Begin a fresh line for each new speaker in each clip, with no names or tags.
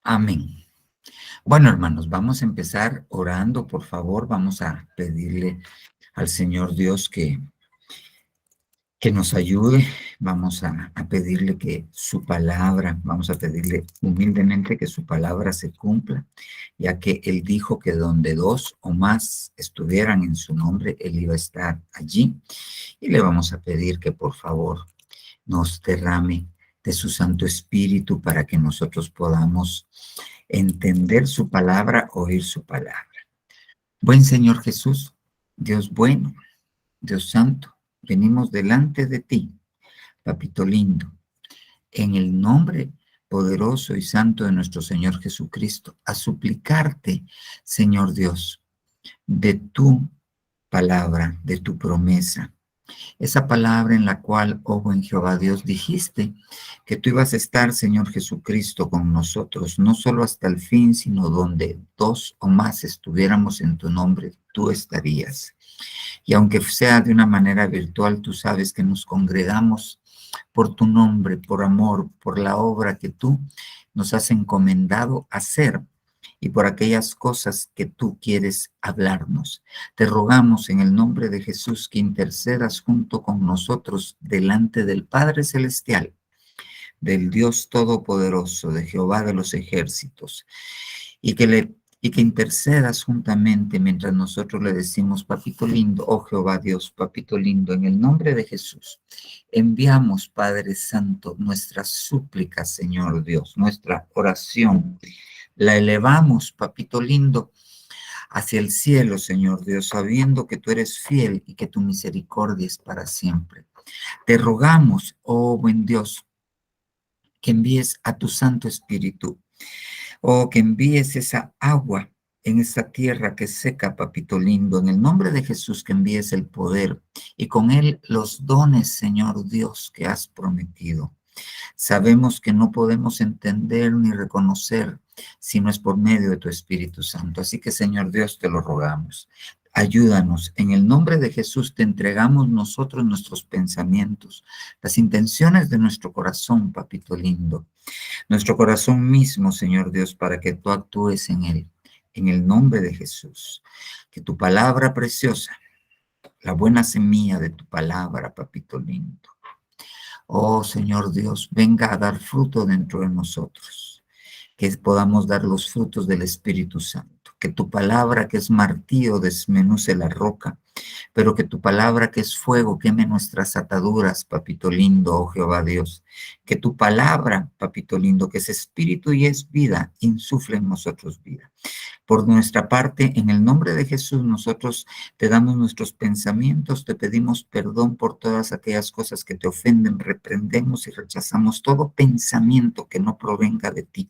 Amén. Bueno, hermanos, vamos a empezar orando, por favor. Vamos a pedirle al Señor Dios que nos ayude. Vamos a pedirle que su palabra, vamos a pedirle humildemente que su palabra se cumpla, ya que Él dijo que donde dos o más estuvieran en su nombre, Él iba a estar allí. Y le vamos a pedir que por favor nos derrame de su Santo Espíritu para que nosotros podamos entender su palabra, oír su palabra. Buen Señor Jesús, Dios bueno, Dios santo, venimos delante de ti, papito lindo, en el nombre poderoso y santo de nuestro Señor Jesucristo, a suplicarte, Señor Dios, de tu palabra, de tu promesa, esa palabra en la cual, oh buen Jehová Dios, dijiste que tú ibas a estar, Señor Jesucristo, con nosotros, no solo hasta el fin, sino donde dos o más estuviéramos en tu nombre, tú estarías. Y aunque sea de una manera virtual, tú sabes que nos congregamos por tu nombre, por amor, por la obra que tú nos has encomendado hacer y por aquellas cosas que tú quieres hablarnos. Te rogamos en el nombre de Jesús que intercedas junto con nosotros delante del Padre Celestial, del Dios Todopoderoso, de Jehová de los ejércitos, y que intercedas juntamente mientras nosotros le decimos, papito lindo, oh Jehová Dios, papito lindo, en el nombre de Jesús, enviamos, Padre Santo, nuestra súplica, Señor Dios, nuestra oración, la elevamos, papito lindo, hacia el cielo, Señor Dios, sabiendo que tú eres fiel y que tu misericordia es para siempre. Te rogamos, oh buen Dios, que envíes a tu Santo Espíritu, o que envíes esa agua en esta tierra que es seca, papito lindo, en el nombre de Jesús, que envíes el poder y con él los dones, Señor Dios, que has prometido. Sabemos que no podemos entender ni reconocer si no es por medio de tu Espíritu Santo. Así que, Señor Dios, te lo rogamos. Ayúdanos. En el nombre de Jesús te entregamos nosotros nuestros pensamientos, las intenciones de nuestro corazón, papito lindo. Nuestro corazón mismo, Señor Dios, para que tú actúes en él. En el nombre de Jesús. Que tu palabra preciosa, la buena semilla de tu palabra, papito lindo, oh Señor Dios, venga a dar fruto dentro de nosotros, que podamos dar los frutos del Espíritu Santo, que tu palabra que es martillo desmenuce la roca, pero que tu palabra que es fuego queme nuestras ataduras, papito lindo, oh Jehová Dios, que tu palabra, papito lindo, que es espíritu y es vida, insufle en nosotros vida. Por nuestra parte, en el nombre de Jesús, nosotros te damos nuestros pensamientos, te pedimos perdón por todas aquellas cosas que te ofenden, reprendemos y rechazamos todo pensamiento que no provenga de ti,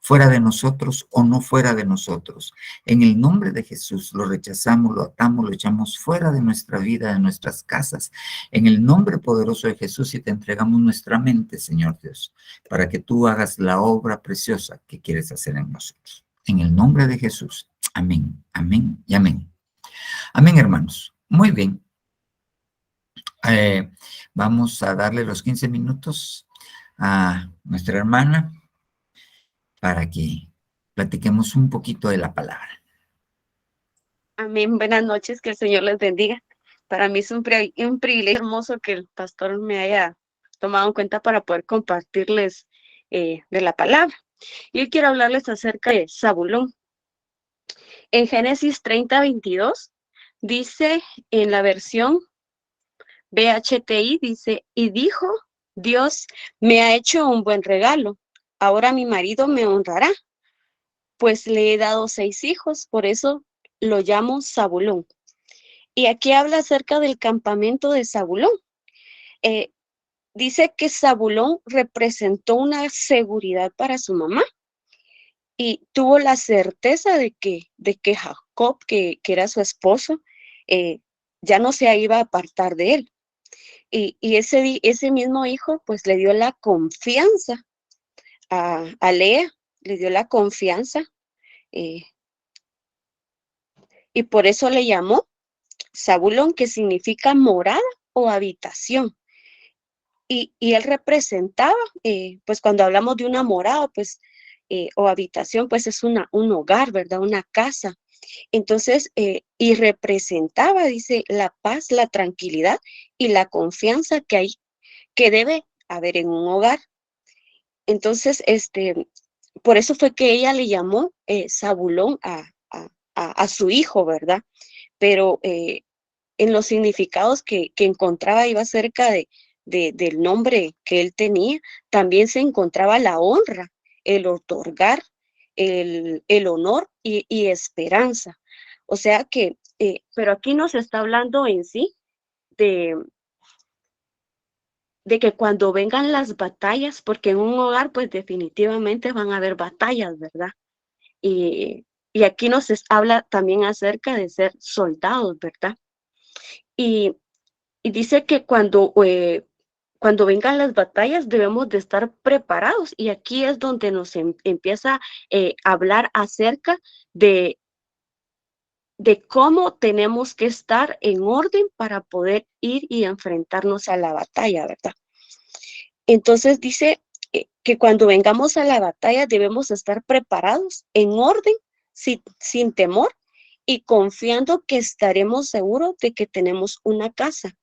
fuera de nosotros o no fuera de nosotros. En el nombre de Jesús lo rechazamos, lo atamos, lo echamos fuera de nuestra vida, de nuestras casas. En el nombre poderoso de Jesús y te entregamos nuestra mente, Señor Dios, para que tú hagas la obra preciosa que quieres hacer en nosotros. En el nombre de Jesús. Amén, amén y amén. Amén, hermanos. Muy bien. Vamos a darle los 15 minutos a nuestra hermana para que platiquemos un poquito de la palabra.
Amén. Buenas noches, que el Señor les bendiga. Para mí es un privilegio hermoso que el pastor me haya tomado en cuenta para poder compartirles de la palabra. Y hoy quiero hablarles acerca de Zabulón. En Génesis 30:22 dice en la versión BHTI, dice, y dijo, Dios me ha hecho un buen regalo. Ahora mi marido me honrará, pues le he dado 6 hijos, por eso lo llamo Zabulón. Y aquí habla acerca del campamento de Zabulón. Eh, Dice que Zabulón representó una seguridad para su mamá y tuvo la certeza de que Jacob, que era su esposo, eh, ya no se iba a apartar de él. Y ese mismo hijo pues le dio la confianza a Lea, le dio la confianza eh, y por eso le llamó Zabulón, que significa morada o habitación. Y él representaba, pues cuando hablamos de una morada, pues o habitación, pues es un hogar, ¿verdad? Una casa. Entonces, y representaba, dice, la paz, la tranquilidad y la confianza que debe haber en un hogar. Entonces, por eso fue que ella le llamó Zabulón a su hijo, ¿verdad? Pero en los significados que encontraba iba cerca del nombre que él tenía, también se encontraba la honra, el otorgar, el honor y esperanza. O sea que, pero aquí nos está hablando en sí de, de que cuando vengan las batallas, porque en un hogar pues definitivamente van a haber batallas, ¿verdad? Y, y aquí habla también acerca de ser soldados, ¿verdad? Y, y dice que cuando vengan las batallas debemos de estar preparados. Y aquí es donde nos empieza a hablar acerca de cómo tenemos que estar en orden para poder ir y enfrentarnos a la batalla, ¿verdad? Entonces dice que cuando vengamos a la batalla debemos estar preparados en orden, sin temor y confiando que estaremos seguros de que tenemos una casa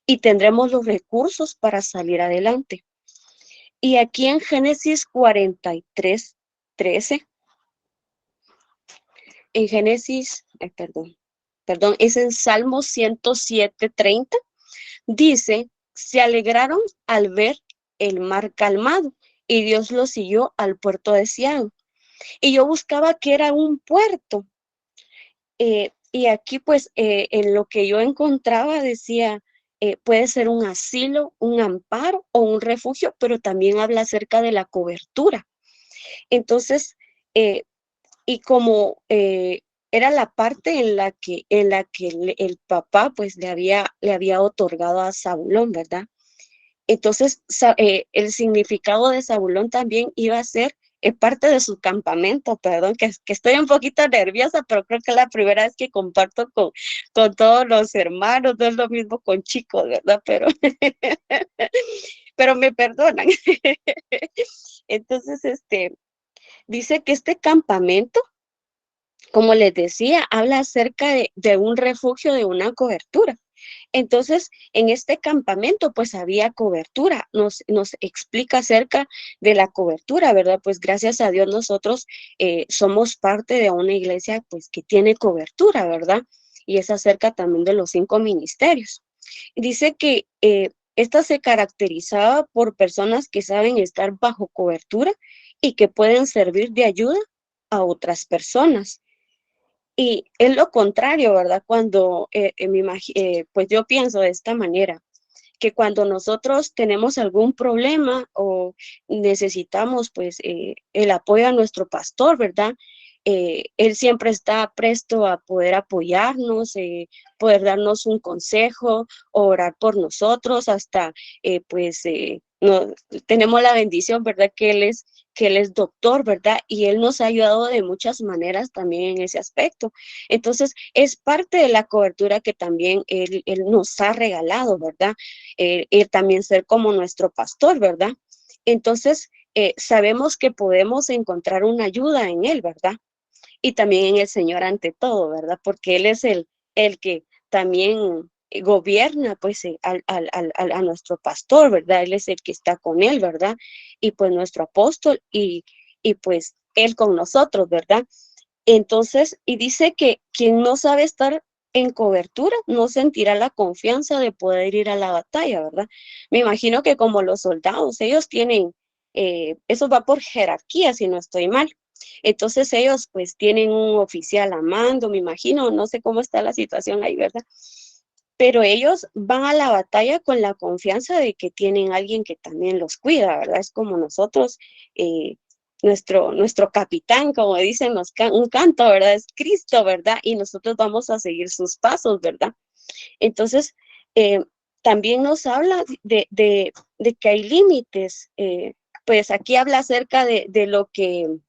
y tendremos los recursos para salir adelante. Y aquí en Génesis 43:13, en Génesis, perdón, es en Salmo 107:30, dice, se alegraron al ver el mar calmado y Dios los siguió al puerto de Sián. Y yo buscaba que era un puerto. Y aquí pues en lo que yo encontraba decía, puede ser un asilo, un amparo o un refugio, pero también habla acerca de la cobertura. Entonces, eh, y como era la parte en la que el papá pues le había otorgado a Zabulón, ¿verdad? Entonces, el significado de Zabulón también iba a ser parte de su campamento, perdón, que estoy un poquito nerviosa, pero creo que es la primera vez que comparto con todos los hermanos, no es lo mismo con chicos, ¿verdad? Pero me perdonan. Entonces, dice que este campamento, como les decía, habla acerca de un refugio, de una cobertura. Entonces, en este campamento, pues había cobertura, nos explica acerca de la cobertura, ¿verdad? Pues gracias a Dios nosotros somos parte de una iglesia, pues que tiene cobertura, ¿verdad? Y es acerca también de los 5 ministerios. Dice que esta se caracterizaba por personas que saben estar bajo cobertura y que pueden servir de ayuda a otras personas. Y es lo contrario, ¿verdad? Cuando, pues yo pienso de esta manera, que cuando nosotros tenemos algún problema o necesitamos pues el apoyo a nuestro pastor, ¿verdad? Él siempre está presto a poder apoyarnos, poder darnos un consejo, orar por nosotros, hasta pues no, tenemos la bendición, ¿verdad? Que él es doctor, ¿verdad? Y él nos ha ayudado de muchas maneras también en ese aspecto. Entonces, es parte de la cobertura que también él nos ha regalado, ¿verdad? También ser como nuestro pastor, ¿verdad? Entonces, sabemos que podemos encontrar una ayuda en él, ¿verdad? Y también en el Señor ante todo, ¿verdad? Porque Él es el que también gobierna pues a nuestro pastor, ¿verdad? Él es el que está con él, ¿verdad? Y pues nuestro apóstol y pues Él con nosotros, ¿verdad? Entonces, y dice que quien no sabe estar en cobertura no sentirá la confianza de poder ir a la batalla, ¿verdad? Me imagino que como los soldados, ellos tienen, eso va por jerarquía, si no estoy mal. Entonces ellos pues tienen un oficial a mando, me imagino, no sé cómo está la situación ahí, ¿verdad? Pero ellos van a la batalla con la confianza de que tienen alguien que también los cuida, ¿verdad? Es como nosotros, nuestro capitán, como dicen, un canto, ¿verdad? Es Cristo, ¿verdad? Y nosotros vamos a seguir sus pasos, ¿verdad? Entonces, eh, también nos habla de que hay límites. Pues aquí habla acerca de lo que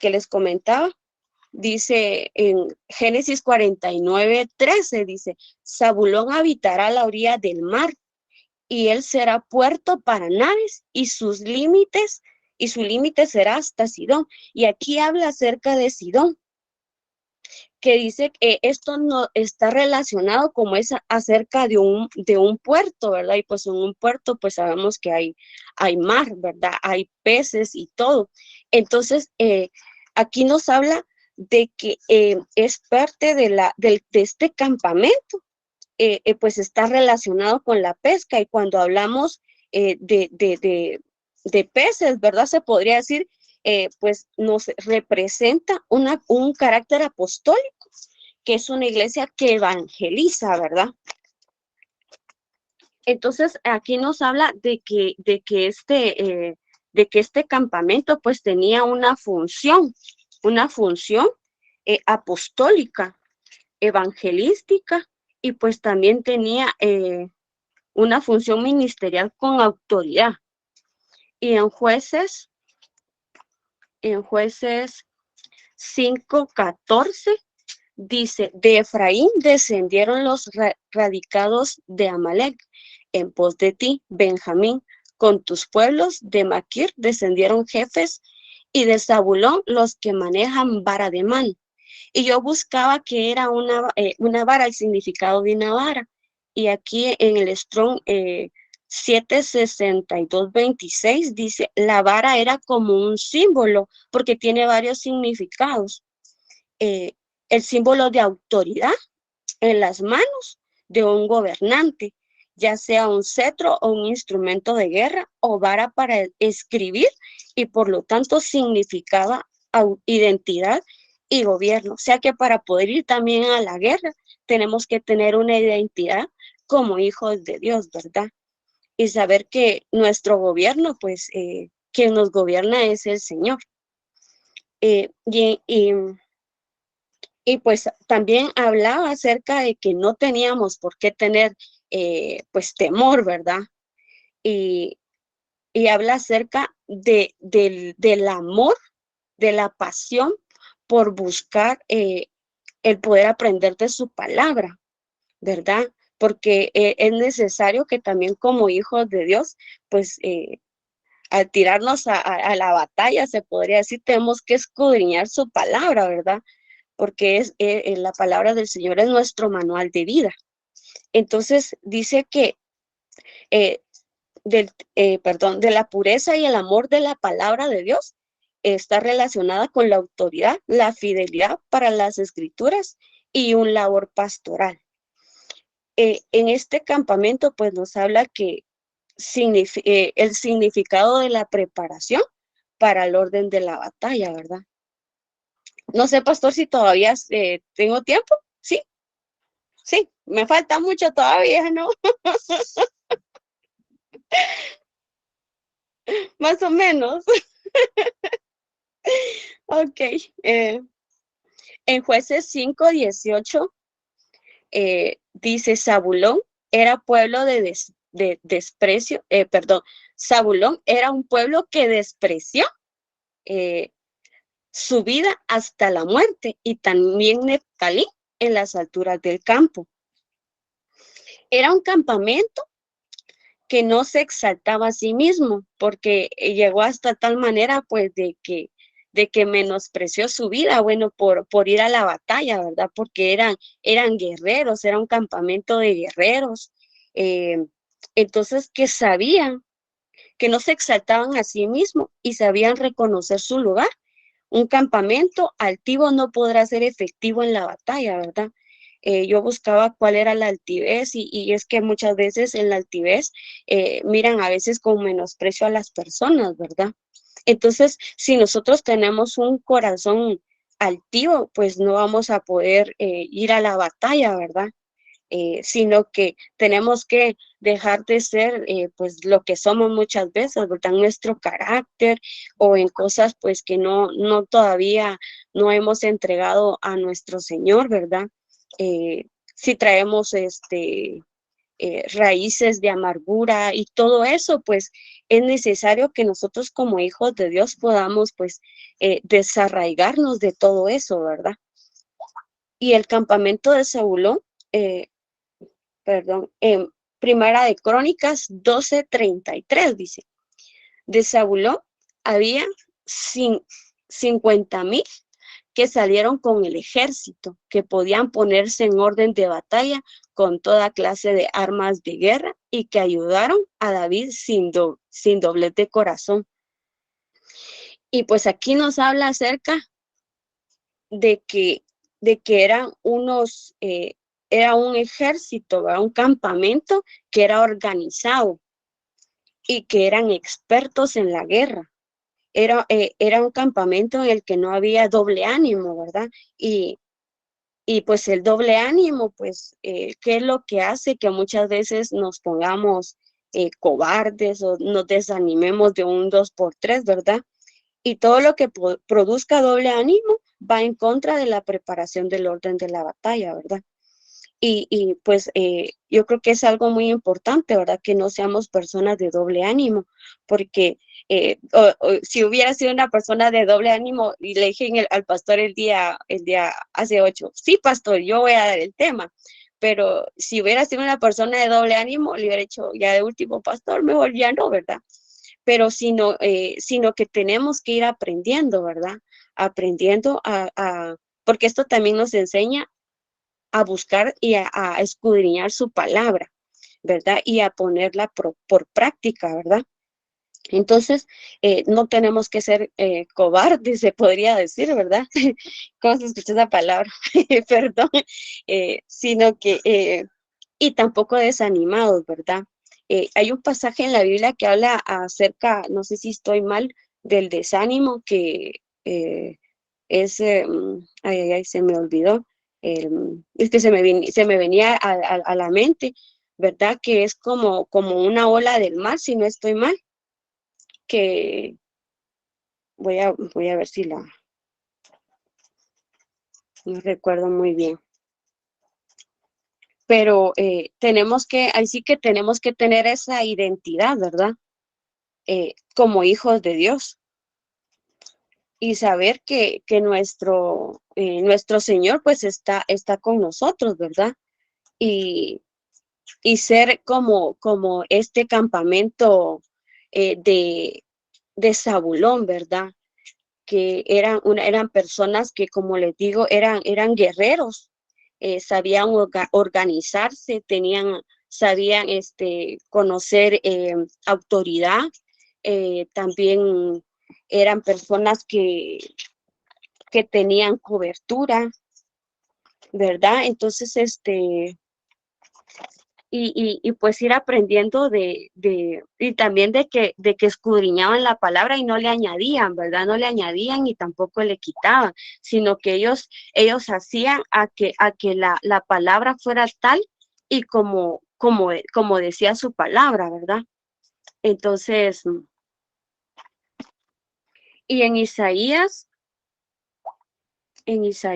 les comentaba. Dice en Génesis 49:13, dice, Zabulón habitará a la orilla del mar y él será puerto para naves y sus límites y su límite será hasta Sidón. Y aquí habla acerca de Sidón, que dice que esto no está relacionado como es acerca de un puerto, ¿verdad? Y pues en un puerto pues sabemos que hay mar, ¿verdad? Hay peces y todo. Entonces, aquí nos habla de que es parte de este campamento, pues está relacionado con la pesca, y cuando hablamos de peces, ¿verdad? Se podría decir, pues nos representa un carácter apostólico, que es una iglesia que evangeliza, ¿verdad? Entonces, aquí nos habla de que este campamento pues tenía una función apostólica, evangelística, y pues también tenía una función ministerial con autoridad. Y en jueces 5:14 dice, de Efraín descendieron los radicados de Amalek, en pos de ti, Benjamín, con tus pueblos de Maquir descendieron jefes, y de Zabulón los que manejan vara de mano. Y yo buscaba que era una vara, el significado de una vara. Y aquí en el Strong 76226 dice, la vara era como un símbolo, porque tiene varios significados. Eh, el símbolo de autoridad en las manos de un gobernante, ya sea un cetro o un instrumento de guerra o vara para escribir, y por lo tanto significaba identidad y gobierno. O sea que para poder ir también a la guerra tenemos que tener una identidad como hijos de Dios, ¿verdad? Y saber que nuestro gobierno, pues, quien nos gobierna es el Señor. Eh, y, y, y pues también hablaba acerca de que no teníamos por qué tener pues temor, ¿verdad? Y, y habla acerca del amor, de la pasión por buscar el poder aprender de su palabra, ¿verdad? Porque es necesario que también como hijos de Dios, pues al tirarnos a la batalla, se podría decir, tenemos que escudriñar su palabra, ¿verdad? Porque la palabra del Señor es nuestro manual de vida. Entonces dice que eh, de la pureza y el amor de la palabra de Dios está relacionada con la autoridad, la fidelidad para las escrituras y un labor pastoral. En este campamento pues nos habla que el significado de la preparación para el orden de la batalla, ¿verdad? No sé, pastor, si todavía tengo tiempo. Sí, sí, me falta mucho todavía, ¿no? Más o menos. Ok. En Jueces 5:18 dice, Zabulón era pueblo de desprecio, perdón, Zabulón era un pueblo que despreció eh, su vida hasta la muerte, y también Neftalí en las alturas del campo. Era un campamento que no se exaltaba a sí mismo, porque llegó hasta tal manera, pues, de que menospreció su vida, bueno, por ir a la batalla, ¿verdad? Porque eran guerreros, era un campamento de guerreros. Eh, entonces, que sabían que no se exaltaban a sí mismos y sabían reconocer su lugar. Un campamento altivo no podrá ser efectivo en la batalla, ¿verdad? Yo buscaba cuál era la altivez, y es que muchas veces en la altivez miran a veces con menosprecio a las personas, ¿verdad? Entonces, si nosotros tenemos un corazón altivo, pues no vamos a poder ir a la batalla, ¿verdad? Sino que tenemos que dejar de ser pues lo que somos muchas veces, ¿verdad? Nuestro carácter, o en cosas pues que no todavía no hemos entregado a nuestro Señor, ¿verdad? Si traemos raíces de amargura y todo eso, pues es necesario que nosotros como hijos de Dios podamos pues desarraigarnos de todo eso, ¿verdad? Y el campamento de Zabulón, eh, perdón, en Primera de Crónicas 12:33 dice, de Zabulón había 50,000 que salieron con el ejército, que podían ponerse en orden de batalla con toda clase de armas de guerra y que ayudaron a David sin doblez de corazón. Y pues aquí nos habla acerca de que eran era un ejército, ¿verdad? Un campamento que era organizado y que eran expertos en la guerra. Era un campamento en el que no había doble ánimo, ¿verdad? Y pues el doble ánimo, pues, ¿qué es lo que hace que muchas veces nos pongamos cobardes o nos desanimemos de un 2x3, ¿verdad? Y todo lo que produzca doble ánimo va en contra de la preparación del orden de la batalla, ¿verdad? Y pues yo creo que es algo muy importante, ¿verdad? Que no seamos personas de doble ánimo, porque si hubiera sido una persona de doble ánimo y le dije al pastor el día hace 8, sí, pastor, yo voy a dar el tema, pero si hubiera sido una persona de doble ánimo, le hubiera dicho ya de último, pastor, mejor ya no, ¿verdad? Pero sino que tenemos que ir aprendiendo, ¿verdad? Aprendiendo porque esto también nos enseña a buscar y a escudriñar su palabra, ¿verdad? Y a ponerla por práctica, ¿verdad? Entonces, no tenemos que ser cobardes, se podría decir, ¿verdad? ¿Cómo se escucha esa palabra? Perdón, sino que, y tampoco desanimados, ¿verdad? Hay un pasaje en la Biblia que habla acerca, no sé si estoy mal, del desánimo, que ay, se me olvidó, es que se me venía a la mente, ¿verdad? Que es como una ola del mar, si no estoy mal, que voy a ver si no recuerdo muy bien. Pero ahí sí que tenemos que tener esa identidad, ¿verdad? Como hijos de Dios. Y saber que nuestro Señor pues está con nosotros, ¿verdad? Y ser como este campamento de Zabulón, ¿verdad? Que eran personas que, como les digo, eran guerreros, sabían organizarse, sabían conocer autoridad, también eran personas que tenían cobertura, ¿verdad? Entonces, y pues ir aprendiendo y también de que escudriñaban la palabra y no le añadían, ¿verdad? No le añadían y tampoco le quitaban, sino que ellos hacían a que la palabra fuera tal y como decía su palabra, ¿verdad? Entonces, y en Isaías 9,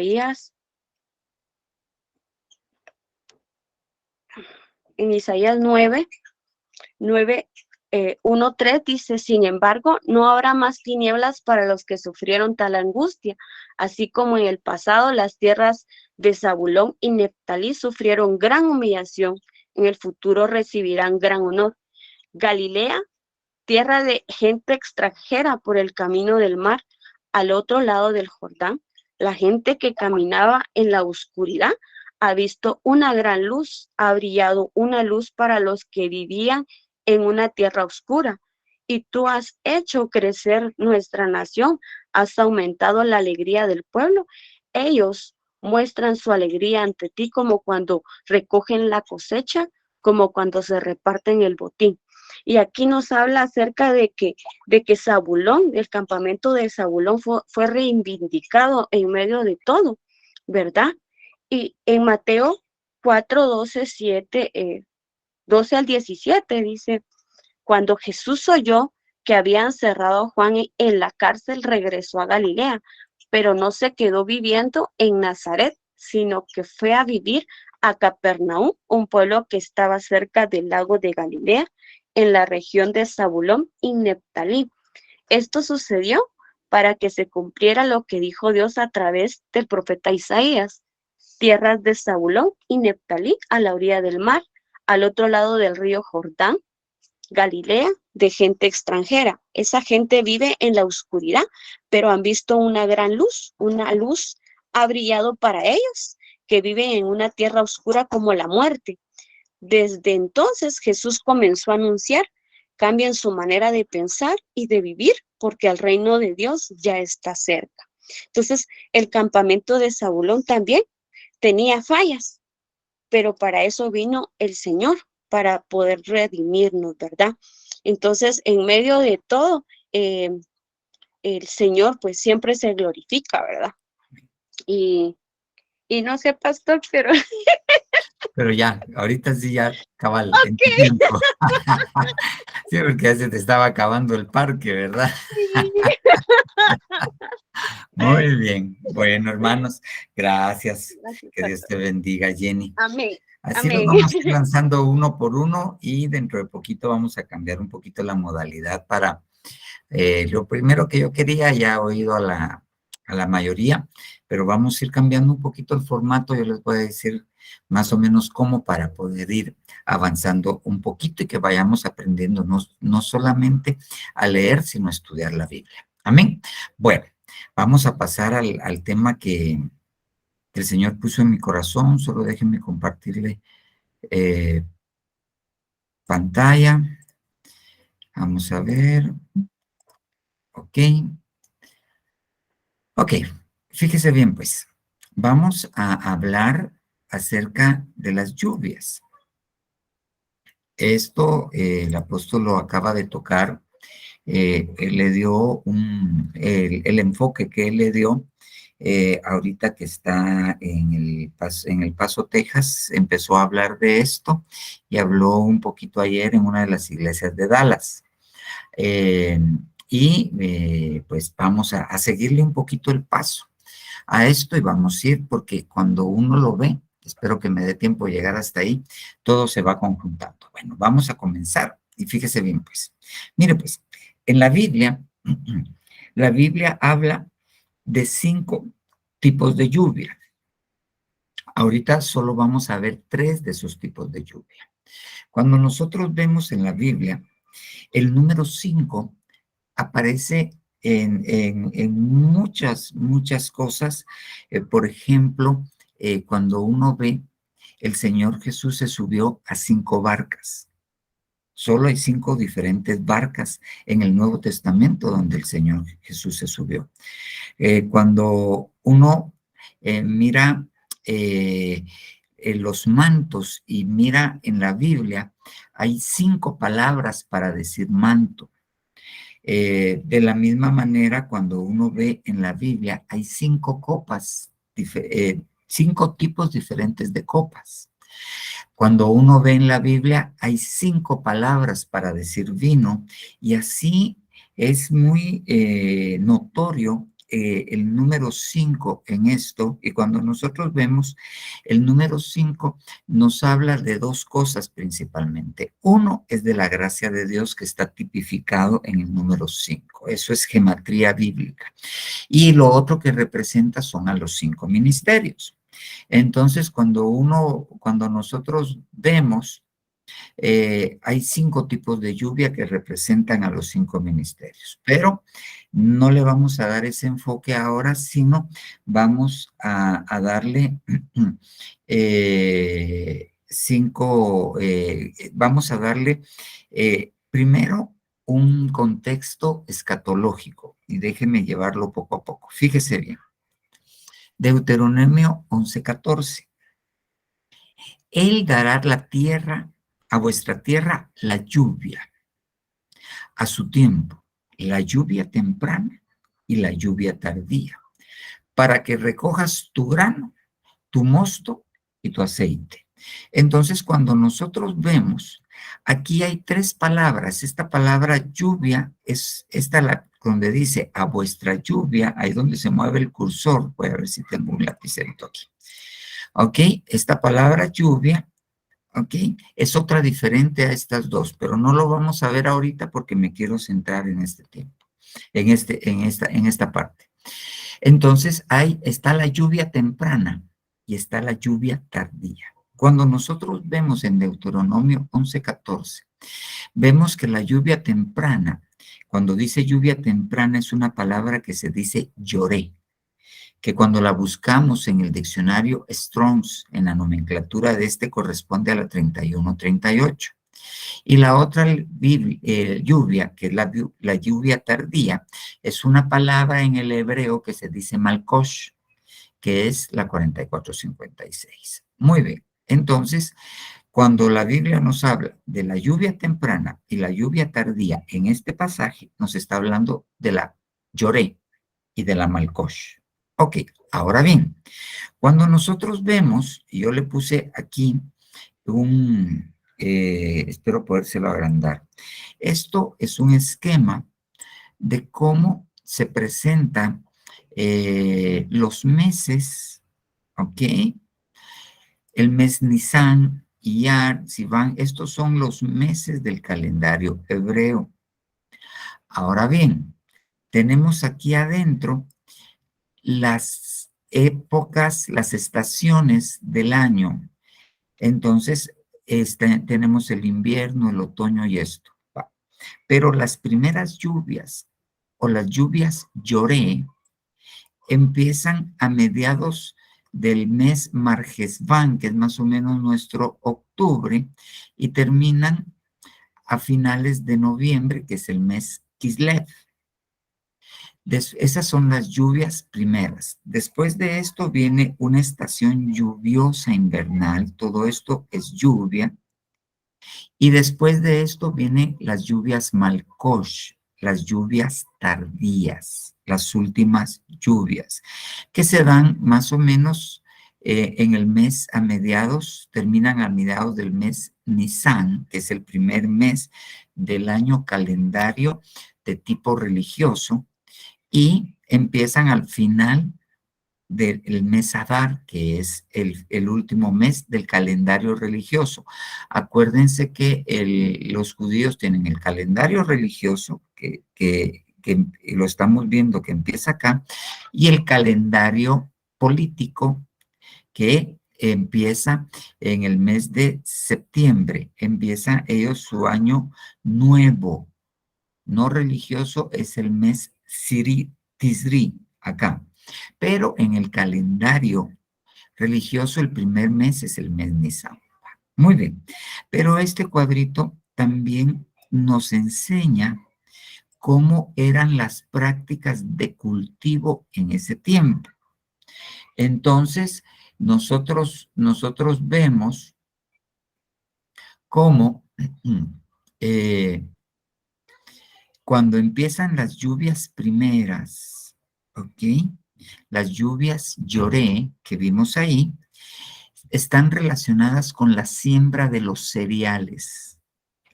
1:3 dice: sin embargo, no habrá más tinieblas para los que sufrieron tal angustia, así como en el pasado las tierras de Zabulón y Neftalí sufrieron gran humillación, en el futuro recibirán gran honor. Galilea, tierra de gente extranjera por el camino del mar, al otro lado del Jordán, la gente que caminaba en la oscuridad ha visto una gran luz, ha brillado una luz para los que vivían en una tierra oscura. Y tú has hecho crecer nuestra nación, has aumentado la alegría del pueblo. Ellos muestran su alegría ante ti como cuando recogen la cosecha, como cuando se reparten el botín. Y aquí nos habla acerca de que Zabulón, el campamento de Zabulón fue reivindicado en medio de todo, ¿verdad? Y en Mateo 4, 12 al 17 dice: cuando Jesús oyó que habían cerrado a Juan en la cárcel, regresó a Galilea, pero no se quedó viviendo en Nazaret, sino que fue a vivir a Capernaum, un pueblo que estaba cerca del lago de Galilea, en la región de Zabulón y Neftalí. Esto sucedió para que se cumpliera lo que dijo Dios a través del profeta Isaías: tierras de Zabulón y Neftalí, a la orilla del mar, al otro lado del río Jordán, Galilea, de gente extranjera. Esa gente vive en la oscuridad, pero han visto una luz ha brillado para ellos, que viven en una tierra oscura como la muerte. Desde entonces Jesús comenzó a anunciar: cambien su manera de pensar y de vivir, porque el reino de Dios ya está cerca. Entonces, el campamento de Zabulón también tenía fallas, pero para eso vino el Señor, para poder redimirnos, ¿verdad? Entonces, en medio de todo, el Señor pues siempre se glorifica, ¿verdad? Y, y no sé, pastor, pero
Pero ya, ahorita sí ya, cabal, en
ok.
tu tiempo. Sí, porque ya se te estaba acabando el parque, ¿verdad? Muy bien. Bueno, hermanos, gracias.
Gracias,
Que Dios
pastor.
te bendiga, Jenny.
Amén,
Así los
amén.
vamos a ir lanzando uno por uno y dentro de poquito vamos a cambiar un poquito la modalidad para lo primero que yo quería, ya he oído a la mayoría, pero vamos a ir cambiando un poquito el formato. Yo les voy a decir más o menos cómo para poder ir avanzando un poquito y que vayamos aprendiendo no solamente a leer, sino a estudiar la Biblia. Amén. Bueno, vamos a pasar al tema que el Señor puso en mi corazón. Solo déjenme compartirle pantalla. Vamos a ver. Ok. Ok, fíjese bien, pues, vamos a hablar acerca de las lluvias. Esto el apóstol lo acaba de tocar, él le dio el enfoque que él le dio ahorita que está en el Paso, Texas, empezó a hablar de esto y habló un poquito ayer en una de las iglesias de Dallas. Eh, pues vamos a seguirle un poquito el paso a esto y vamos a ir porque cuando uno lo ve, espero que me dé tiempo de llegar hasta ahí, todo se va conjuntando. Bueno, vamos a comenzar y fíjese bien, pues. Mire, pues, en la Biblia habla de 5 tipos de lluvia. Ahorita solo vamos a ver 3 de esos tipos de lluvia. Cuando nosotros vemos en la Biblia, el número 5 aparece en muchas cosas. Por ejemplo, cuando uno ve, el Señor Jesús se subió a 5 barcas. Solo hay 5 diferentes barcas en el Nuevo Testamento donde el Señor Jesús se subió. Cuando uno mira los mantos y mira en la Biblia, hay 5 palabras para decir manto. De la misma manera, cuando uno ve en la Biblia, hay 5 copas, 5 tipos diferentes de copas. Cuando uno ve en la Biblia, hay 5 palabras para decir vino, y así es muy notorio el número 5 en esto. Y cuando nosotros vemos el número 5, nos habla de 2 cosas principalmente. Uno es de la gracia de Dios que está tipificado en el número 5. Eso es gematría bíblica. Y lo otro que representa son a los 5 ministerios. Entonces, cuando nosotros vemos, hay 5 tipos de lluvia que representan a los 5 ministerios, pero no le vamos a dar ese enfoque ahora, sino vamos a darle vamos a darle primero un contexto escatológico, y déjeme llevarlo poco a poco. Fíjese bien. Deuteronomio 11:14. Él dará a vuestra tierra la lluvia a su tiempo, la lluvia temprana y la lluvia tardía, para que recojas tu grano, tu mosto y tu aceite. Entonces, cuando nosotros vemos, aquí hay 3 palabras. Esta palabra lluvia es donde dice a vuestra lluvia, ahí donde se mueve el cursor. Voy a ver si tengo un lapicerito aquí. ¿Ok? Esta palabra lluvia, ¿ok? Es otra diferente a estas 2, pero no lo vamos a ver ahorita porque me quiero centrar en este tiempo, en esta parte. Entonces, ahí está la lluvia temprana y está la lluvia tardía. Cuando nosotros vemos en Deuteronomio 11:14, Vemos que la lluvia temprana, cuando dice lluvia temprana, es una palabra que se dice lloré, que cuando la buscamos en el diccionario Strong's, en la nomenclatura de este, corresponde a la 3138. Y la otra lluvia, que es la lluvia tardía, es una palabra en el hebreo que se dice malkosh, que es la 4456. Muy bien, entonces, cuando la Biblia nos habla de la lluvia temprana y la lluvia tardía en este pasaje, nos está hablando de la lloré y de la malkosh. Ok, ahora bien, cuando nosotros vemos, y yo le puse aquí espero podérselo agrandar. Esto es un esquema de cómo se presentan los meses, ¿ok? El mes Nisan, Iyar, Sivan, estos son los meses del calendario hebreo. Ahora bien, tenemos aquí adentro las épocas, las estaciones del año. Entonces, tenemos el invierno, el otoño y esto. Pero las primeras lluvias o las lluvias lloré empiezan a mediados del mes Marjesván, que es más o menos nuestro octubre, y terminan a finales de noviembre, que es el mes Kislev. Esas son las lluvias primeras. Después de esto viene una estación lluviosa invernal, todo esto es lluvia. Y después de esto vienen las lluvias Malkosh, las lluvias tardías, las últimas lluvias, que se dan más o menos en el mes a mediados, terminan a mediados del mes Nisan, que es el primer mes del año calendario de tipo religioso, y empiezan al final del mes Adar, que es el último mes del calendario religioso. Acuérdense que los judíos tienen el calendario religioso, que lo estamos viendo que empieza acá, y el calendario político, que empieza en el mes de septiembre. Empieza ellos su año nuevo, no religioso, es el mes Tisri, acá. Pero en el calendario religioso el primer mes es el mes Nisan. Muy bien, pero este cuadrito también nos enseña cómo eran las prácticas de cultivo en ese tiempo. Entonces, nosotros vemos cómo cuando empiezan las lluvias primeras, ¿ok? Las lluvias lloré que vimos ahí están relacionadas con la siembra de los cereales,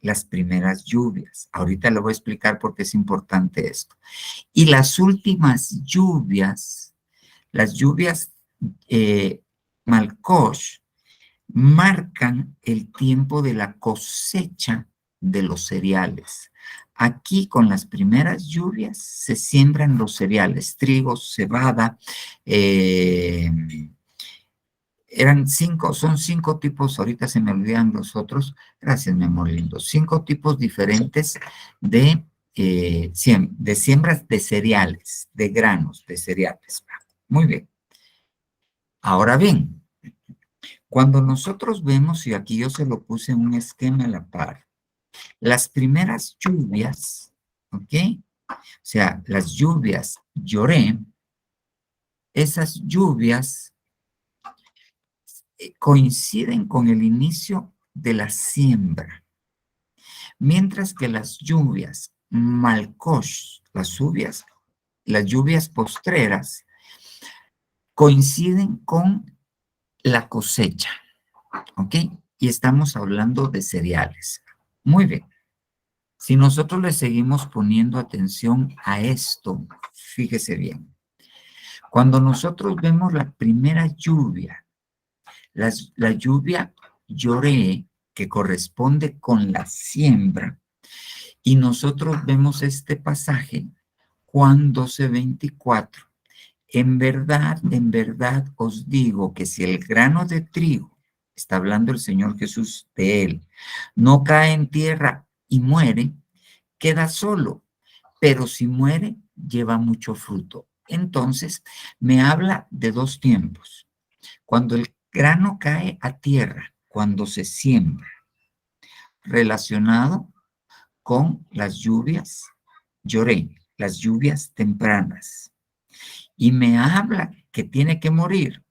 las primeras lluvias. Ahorita le voy a explicar por qué es importante esto. Y las últimas lluvias, las lluvias Malkosh, marcan el tiempo de la cosecha de los cereales. Aquí con las primeras lluvias se siembran los cereales, trigo, cebada, son 5 tipos, ahorita se me olvidan los otros, gracias mi amor lindo, 5 tipos diferentes de siembras de cereales, de granos, de cereales. Muy bien. Ahora bien, cuando nosotros vemos, y aquí yo se lo puse en un esquema a la par, las primeras lluvias, ¿ok? O sea, las lluvias lloré, esas lluvias coinciden con el inicio de la siembra, mientras que las lluvias Malkosh, las lluvias postreras, coinciden con la cosecha, ¿ok? Y estamos hablando de cereales. Muy bien. Si nosotros le seguimos poniendo atención a esto, fíjese bien. Cuando nosotros vemos la primera lluvia, la lluvia lloré, que corresponde con la siembra, y nosotros vemos este pasaje, Juan 12:24. En verdad os digo que si el grano de trigo está hablando el Señor Jesús de él, no cae en tierra y muere, queda solo, pero si muere, lleva mucho fruto. Entonces, me habla de dos tiempos. Cuando el grano cae a tierra, cuando se siembra, relacionado con las lluvias, lloré, las lluvias tempranas. Y me habla que tiene que morir,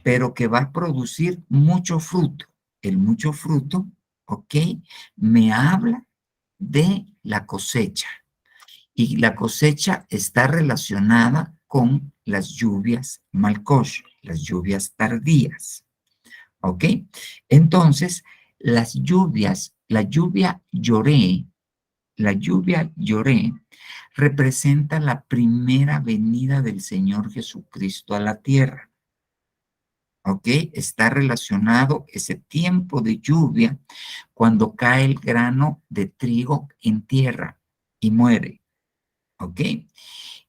pero que va a producir mucho fruto. El mucho fruto, ¿ok? Me habla de la cosecha. Y la cosecha está relacionada con las lluvias malcosh, las lluvias tardías. ¿Ok? Entonces, las lluvias, la lluvia lloré, representa la primera venida del Señor Jesucristo a la tierra. ¿Ok? Está relacionado ese tiempo de lluvia cuando cae el grano de trigo en tierra y muere. ¿Ok?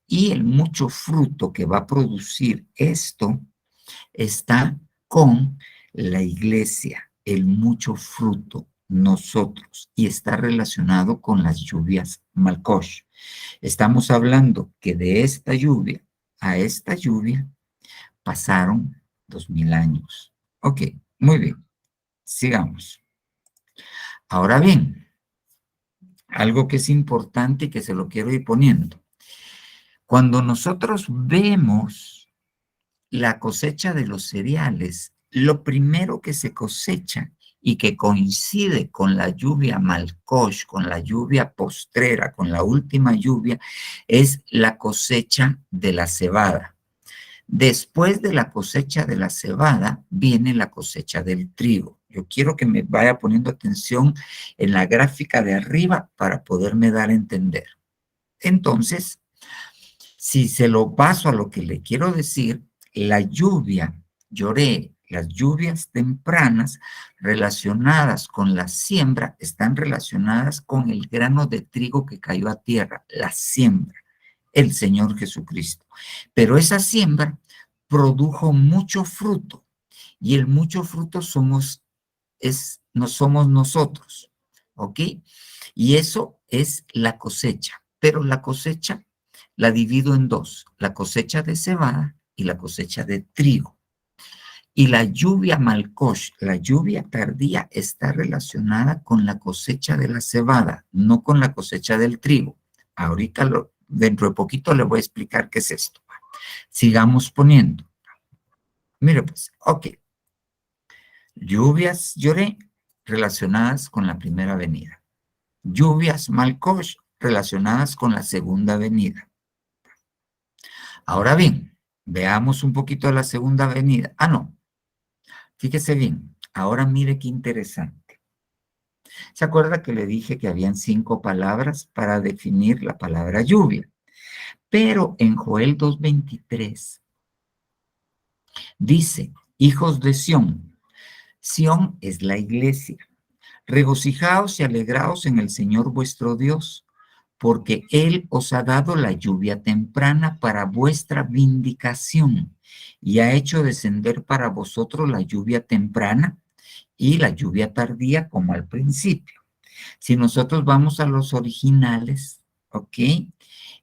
Y el mucho fruto que va a producir esto está con la iglesia, el mucho fruto, nosotros, y está relacionado con las lluvias Malkosh. Estamos hablando que de esta lluvia a esta lluvia pasaron 2000 años. Ok, muy bien, sigamos. Ahora bien, algo que es importante y que se lo quiero ir poniendo. Cuando nosotros vemos la cosecha de los cereales, lo primero que se cosecha y que coincide con la lluvia Malkosh, con la lluvia postrera, con la última lluvia, es la cosecha de la cebada. Después de la cosecha de la cebada, viene la cosecha del trigo. Yo quiero que me vaya poniendo atención en la gráfica de arriba para poderme dar a entender. Entonces, si se lo paso a lo que le quiero decir, la lluvia, lloré, las lluvias tempranas relacionadas con la siembra están relacionadas con el grano de trigo que cayó a tierra, la siembra, el Señor Jesucristo. Pero esa siembra produjo mucho fruto y el mucho fruto no somos nosotros, ¿ok? Y eso es la cosecha, pero la cosecha la divido en dos, la cosecha de cebada y la cosecha de trigo. Y la lluvia malkosh, la lluvia tardía, está relacionada con la cosecha de la cebada, no con la cosecha del trigo. Ahorita, dentro de poquito, le voy a explicar qué es esto. Sigamos poniendo. Mire pues, ok. Lluvias lloré relacionadas con la primera venida. Lluvias malkosh relacionadas con la segunda venida. Ahora bien, veamos un poquito la segunda venida. Ah, no. Fíjese bien. Ahora mire qué interesante. ¿Se acuerda que le dije que habían 5 palabras para definir la palabra lluvia? Pero en Joel 2:23 dice, hijos de Sión. Sión es la iglesia. Regocijaos y alegraos en el Señor vuestro Dios, porque Él os ha dado la lluvia temprana para vuestra vindicación y ha hecho descender para vosotros la lluvia temprana y la lluvia tardía como al principio. Si nosotros vamos a los originales, ¿ok?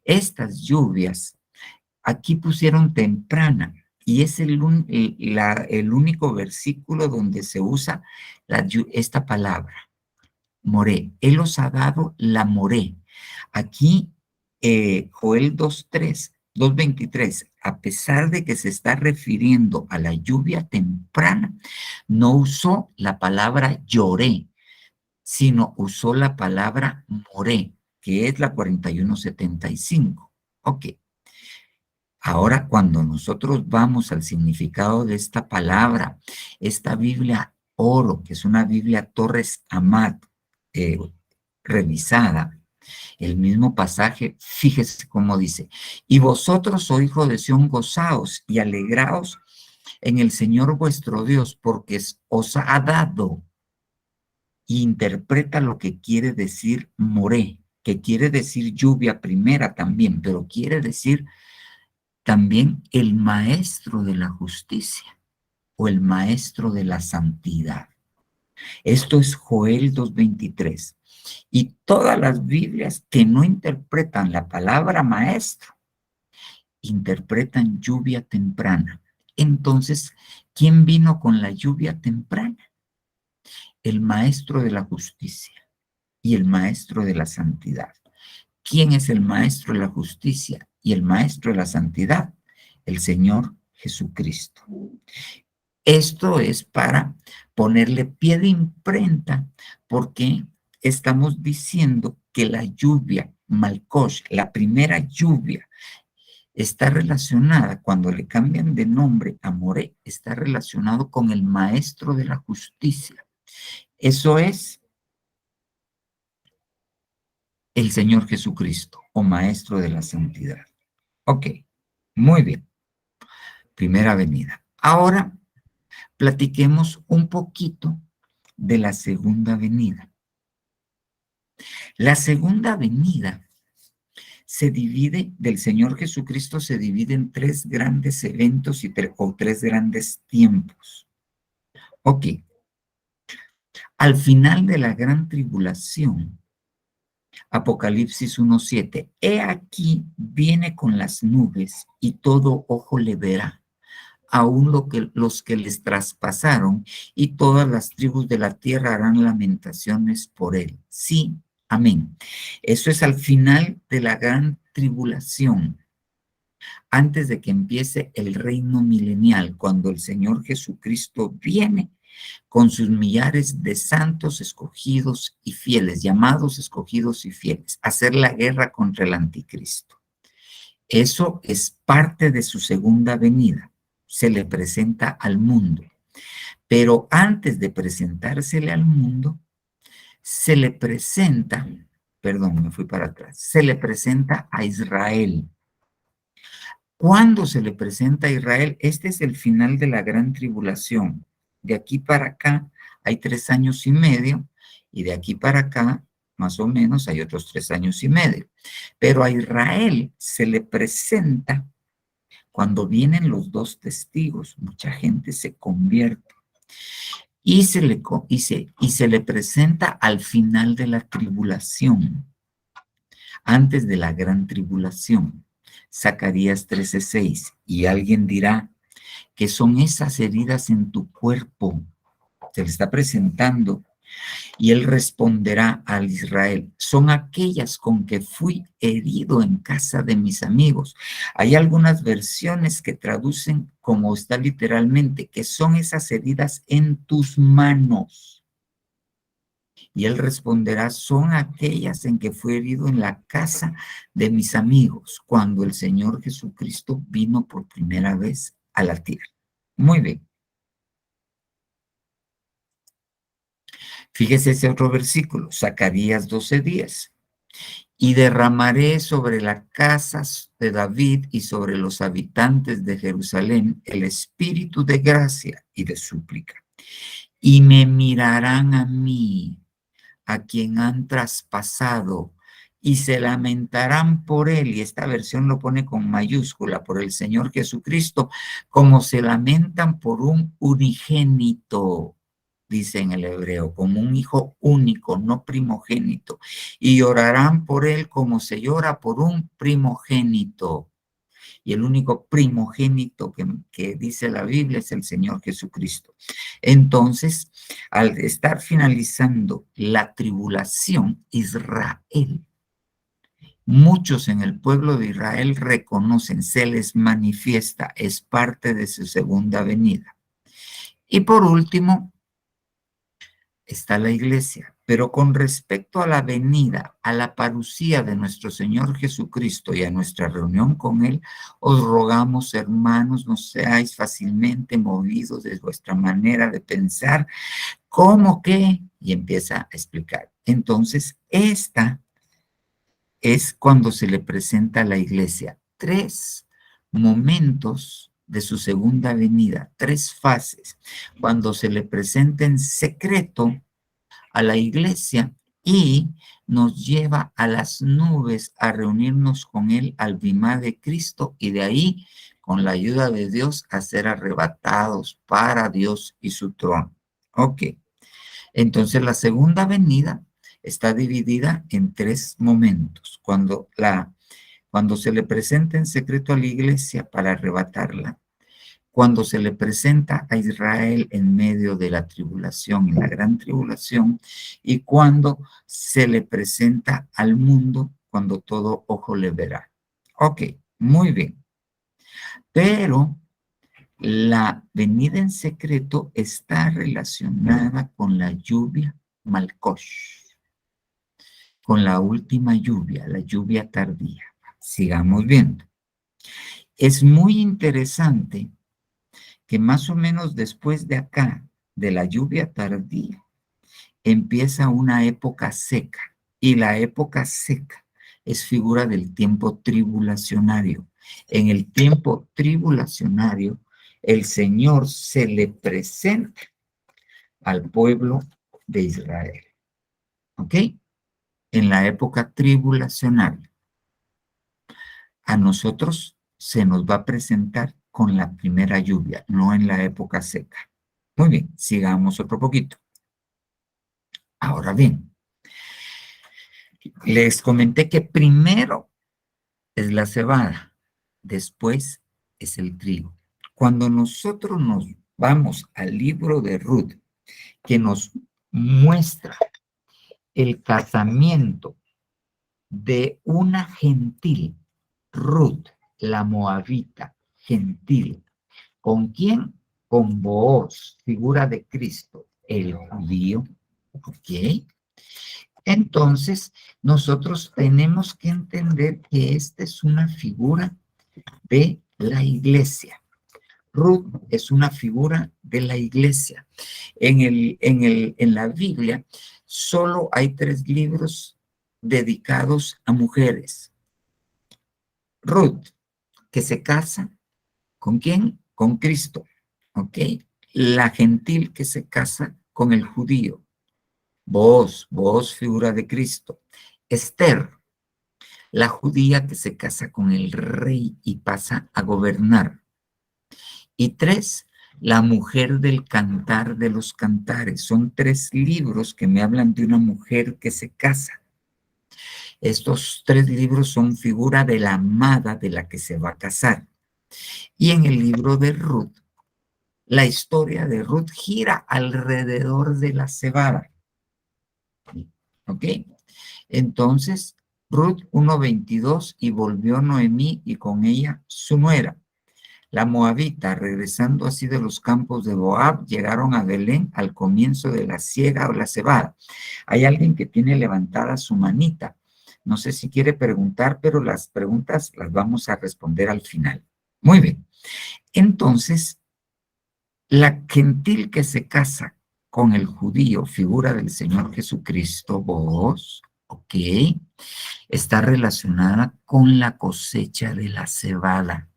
Estas lluvias, aquí pusieron temprana y es el único versículo donde se usa esta palabra, moré. Él os ha dado la moré. Aquí, Joel 2:23, a pesar de que se está refiriendo a la lluvia temprana, no usó la palabra lloré, sino usó la palabra moré, que es la 4175. Ok. Ahora, cuando nosotros vamos al significado de esta palabra, esta Biblia oro, que es una Biblia Torres Amat, revisada, el mismo pasaje, fíjese cómo dice, y vosotros, oh hijo de Sión, gozaos y alegraos en el Señor vuestro Dios, porque os ha dado, y interpreta lo que quiere decir moré, que quiere decir lluvia primera también, pero quiere decir también el maestro de la justicia. o el maestro de la santidad. Esto es Joel 2:23. Y todas las Biblias que no interpretan la palabra maestro, interpretan lluvia temprana. Entonces, ¿quién vino con la lluvia temprana? El maestro de la justicia y el maestro de la santidad. ¿Quién es el maestro de la justicia y el maestro de la santidad? El Señor Jesucristo. Esto es para ponerle pie de imprenta, porque estamos diciendo que la lluvia, Malkosh, la primera lluvia, está relacionada, cuando le cambian de nombre a Moré, está relacionado con el maestro de la justicia. Eso es el Señor Jesucristo, o maestro de la santidad. Ok, muy bien. Primera venida. Ahora platiquemos un poquito de la segunda venida. La segunda venida del Señor Jesucristo se divide en tres grandes eventos o tres grandes tiempos. Ok, al final de la gran tribulación, Apocalipsis 1:7, he aquí viene con las nubes y todo ojo le verá, aún los que les traspasaron, y todas las tribus de la tierra harán lamentaciones por él. Sí, amén. Eso es al final de la gran tribulación, antes de que empiece el reino milenial, cuando el Señor Jesucristo viene con sus millares de santos escogidos y fieles, llamados escogidos y fieles, a hacer la guerra contra el anticristo. Eso es parte de su segunda venida. Se le presenta al mundo. Pero antes de presentársele al mundo, se le presenta, perdón, me fui para atrás, se le presenta a Israel. ¿Cuándo se le presenta a Israel? Este es el final de la gran tribulación. De aquí para acá hay 3 años y medio, y de aquí para acá, más o menos, hay otros 3 años y medio. Pero a Israel se le presenta cuando vienen los dos testigos. Mucha gente se convierte. Y se le presenta al final de la tribulación, antes de la gran tribulación. Zacarías 13:6. Y alguien dirá, ¿qué son esas heridas en tu cuerpo? Se le está presentando. Y él responderá al Israel, son aquellas con que fui herido en casa de mis amigos. Hay algunas versiones que traducen como está literalmente, que son esas heridas en tus manos. Y él responderá, son aquellas en que fui herido en la casa de mis amigos, cuando el Señor Jesucristo vino por primera vez a la tierra. Muy bien. Fíjese ese otro versículo, Zacarías 12:10. Y derramaré sobre las casas de David y sobre los habitantes de Jerusalén el espíritu de gracia y de súplica. Y me mirarán a mí, a quien han traspasado, y se lamentarán por él, y esta versión lo pone con mayúscula, por el Señor Jesucristo, como se lamentan por un unigénito, dice en el hebreo, como un hijo único, no primogénito, y llorarán por él como se llora por un primogénito. Y el único primogénito que dice la Biblia es el Señor Jesucristo. Entonces, al estar finalizando la tribulación, Israel, muchos en el pueblo de Israel reconocen, se les manifiesta, es parte de su segunda venida. Y por último, está la iglesia. Pero con respecto a la venida, a la parucía de nuestro Señor Jesucristo y a nuestra reunión con Él, os rogamos, hermanos, no seáis fácilmente movidos de vuestra manera de pensar, como que, y empieza a explicar. Entonces, esta es cuando se le presenta a la iglesia 3 momentos de su segunda venida, 3 fases, cuando se le presenta en secreto a la iglesia y nos lleva a las nubes a reunirnos con él al bimá de Cristo, y de ahí con la ayuda de Dios, a ser arrebatados para Dios y su trono. Ok. Entonces la segunda venida está dividida en 3 momentos. Cuando se le presenta en secreto a la iglesia para arrebatarla, cuando se le presenta a Israel en medio de la tribulación, en la gran tribulación, y cuando se le presenta al mundo, cuando todo ojo le verá. Ok, muy bien. Pero la venida en secreto está relacionada con la lluvia Malkosh, con la última lluvia, la lluvia tardía. Sigamos viendo. Es muy interesante que más o menos después de acá, de la lluvia tardía, empieza una época seca. Y la época seca es figura del tiempo tribulacionario. En el tiempo tribulacionario, el Señor se le presenta al pueblo de Israel. ¿Ok? En la época tribulacionaria. A nosotros se nos va a presentar con la primera lluvia, no en la época seca. Muy bien, sigamos otro poquito. Ahora bien, les comenté que primero es la cebada, después es el trigo. Cuando nosotros nos vamos al libro de Ruth, que nos muestra el casamiento de una gentil, Ruth, la moabita, gentil. ¿Con quién? Con Booz, figura de Cristo, el judío. ¿Ok? Entonces, nosotros tenemos que entender que esta es una figura de la iglesia. Ruth es una figura de la iglesia. En la Biblia solo hay 3 libros dedicados a mujeres. Ruth, que se casa, ¿con quién? Con Cristo, ¿ok? La gentil que se casa con el judío. Vos, figura de Cristo. Esther, la judía que se casa con el rey y pasa a gobernar. Y 3, la mujer del cantar de los cantares. Son 3 libros que me hablan de una mujer que se casa. Estos 3 libros son figura de la amada de la que se va a casar. Y en el libro de Ruth, la historia de Ruth gira alrededor de la cebada. ¿Ok? Entonces, Ruth 1:22, y volvió Noemí y con ella su nuera. La moabita, regresando así de los campos de Moab, llegaron a Belén al comienzo de la siega o la cebada. Hay alguien que tiene levantada su manita. No sé si quiere preguntar, pero las preguntas las vamos a responder al final. Muy bien. Entonces, la gentil que se casa con el judío, figura del Señor Jesucristo, vos, ¿ok? Está relacionada con la cosecha de la cebada.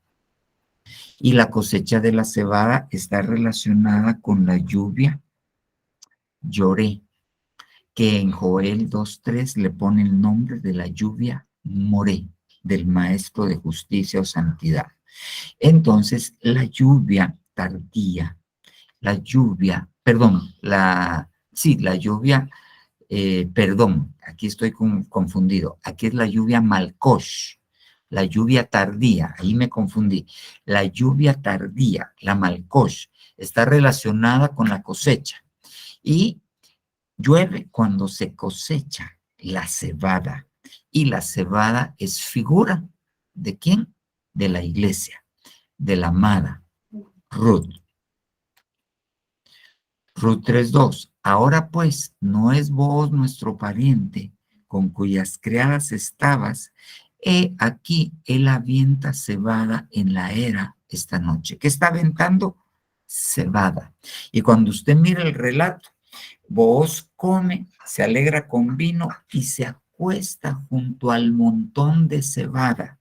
Y la cosecha de la cebada está relacionada con la lluvia, lloré, que en Joel 2:3 le pone el nombre de la lluvia moré, del maestro de justicia o santidad. Entonces, la lluvia tardía, la lluvia, perdón, la lluvia, perdón, aquí estoy confundido, aquí es la lluvia Malkosh, la lluvia tardía, ahí me confundí, la lluvia tardía, la Malkosh, está relacionada con la cosecha y llueve cuando se cosecha la cebada, y la cebada es figura ¿de quién? De la iglesia, de la amada Ruth. Ruth 3:2. Ahora pues, ¿no es vos nuestro pariente con cuyas criadas estabas? He aquí, él avienta cebada en la era esta noche. ¿Qué está aventando? Cebada. Y cuando usted mira el relato, Booz come, se alegra con vino y se acuesta junto al montón de cebada.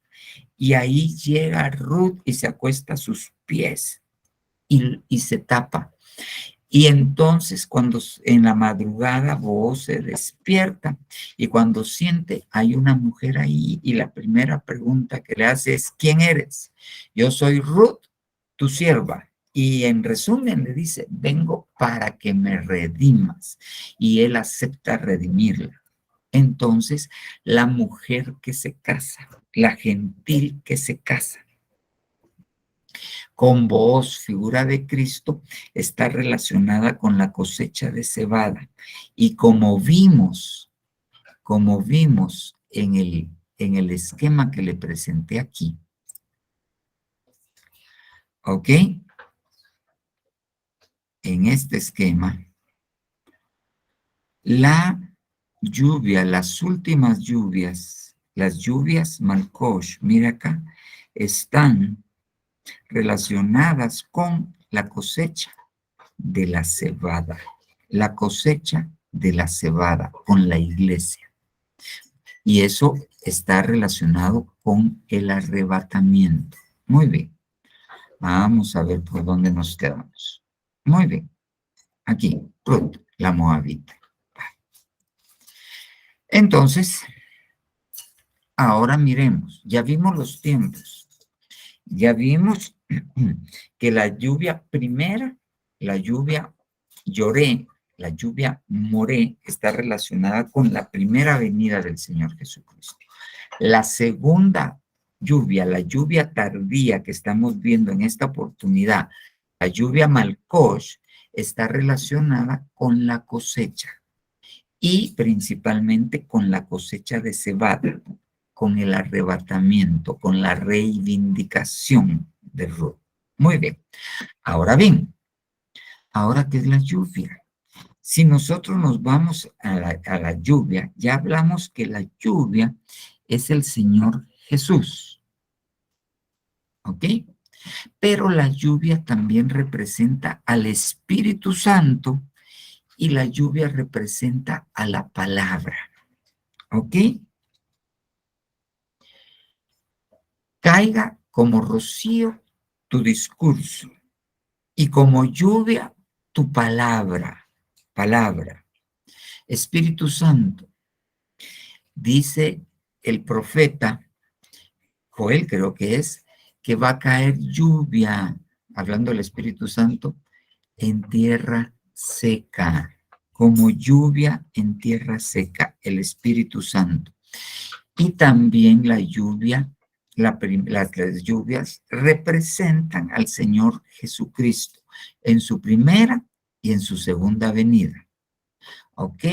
Y ahí llega Ruth y se acuesta a sus pies y se tapa. Y entonces cuando en la madrugada vos se despierta y cuando siente hay una mujer ahí y la primera pregunta que le hace es, ¿quién eres? Yo soy Ruth, tu sierva. Y en resumen le dice, vengo para que me redimas. Y él acepta redimirla. Entonces, la mujer que se casa, la gentil que se casa, con vos, figura de Cristo, está relacionada con la cosecha de cebada. Y como vimos en el esquema que le presenté aquí, ¿ok? En este esquema, la lluvia, las últimas lluvias, las lluvias Malkosh, mira acá, están relacionadas con la cosecha de la cebada, la cosecha de la cebada con la iglesia. Y eso está relacionado con el arrebatamiento. Muy bien. Vamos a ver por dónde nos quedamos. Muy bien. Aquí, Ruth, la moabita. Entonces, ahora miremos. Ya vimos los tiempos. Ya vimos que la lluvia primera, la lluvia lloré, la lluvia moré, está relacionada con la primera venida del Señor Jesucristo. La segunda lluvia, la lluvia tardía que estamos viendo en esta oportunidad, la lluvia Malkosh, está relacionada con la cosecha y principalmente con la cosecha de cebada, con el arrebatamiento, con la reivindicación de Ruth. Muy bien. Ahora bien, ahora ¿qué es la lluvia? Si nosotros nos vamos a la lluvia, ya hablamos que la lluvia es el Señor Jesús. ¿Ok? Pero la lluvia también representa al Espíritu Santo y la lluvia representa a la palabra. ¿Ok? Caiga como rocío tu discurso y como lluvia tu palabra. Palabra. Espíritu Santo. Dice el profeta Joel, creo que es, que va a caer lluvia, hablando del Espíritu Santo, en tierra seca, como lluvia en tierra seca, el Espíritu Santo. Y también la lluvia, las lluvias representan al Señor Jesucristo en su primera y en su segunda venida. ¿Ok?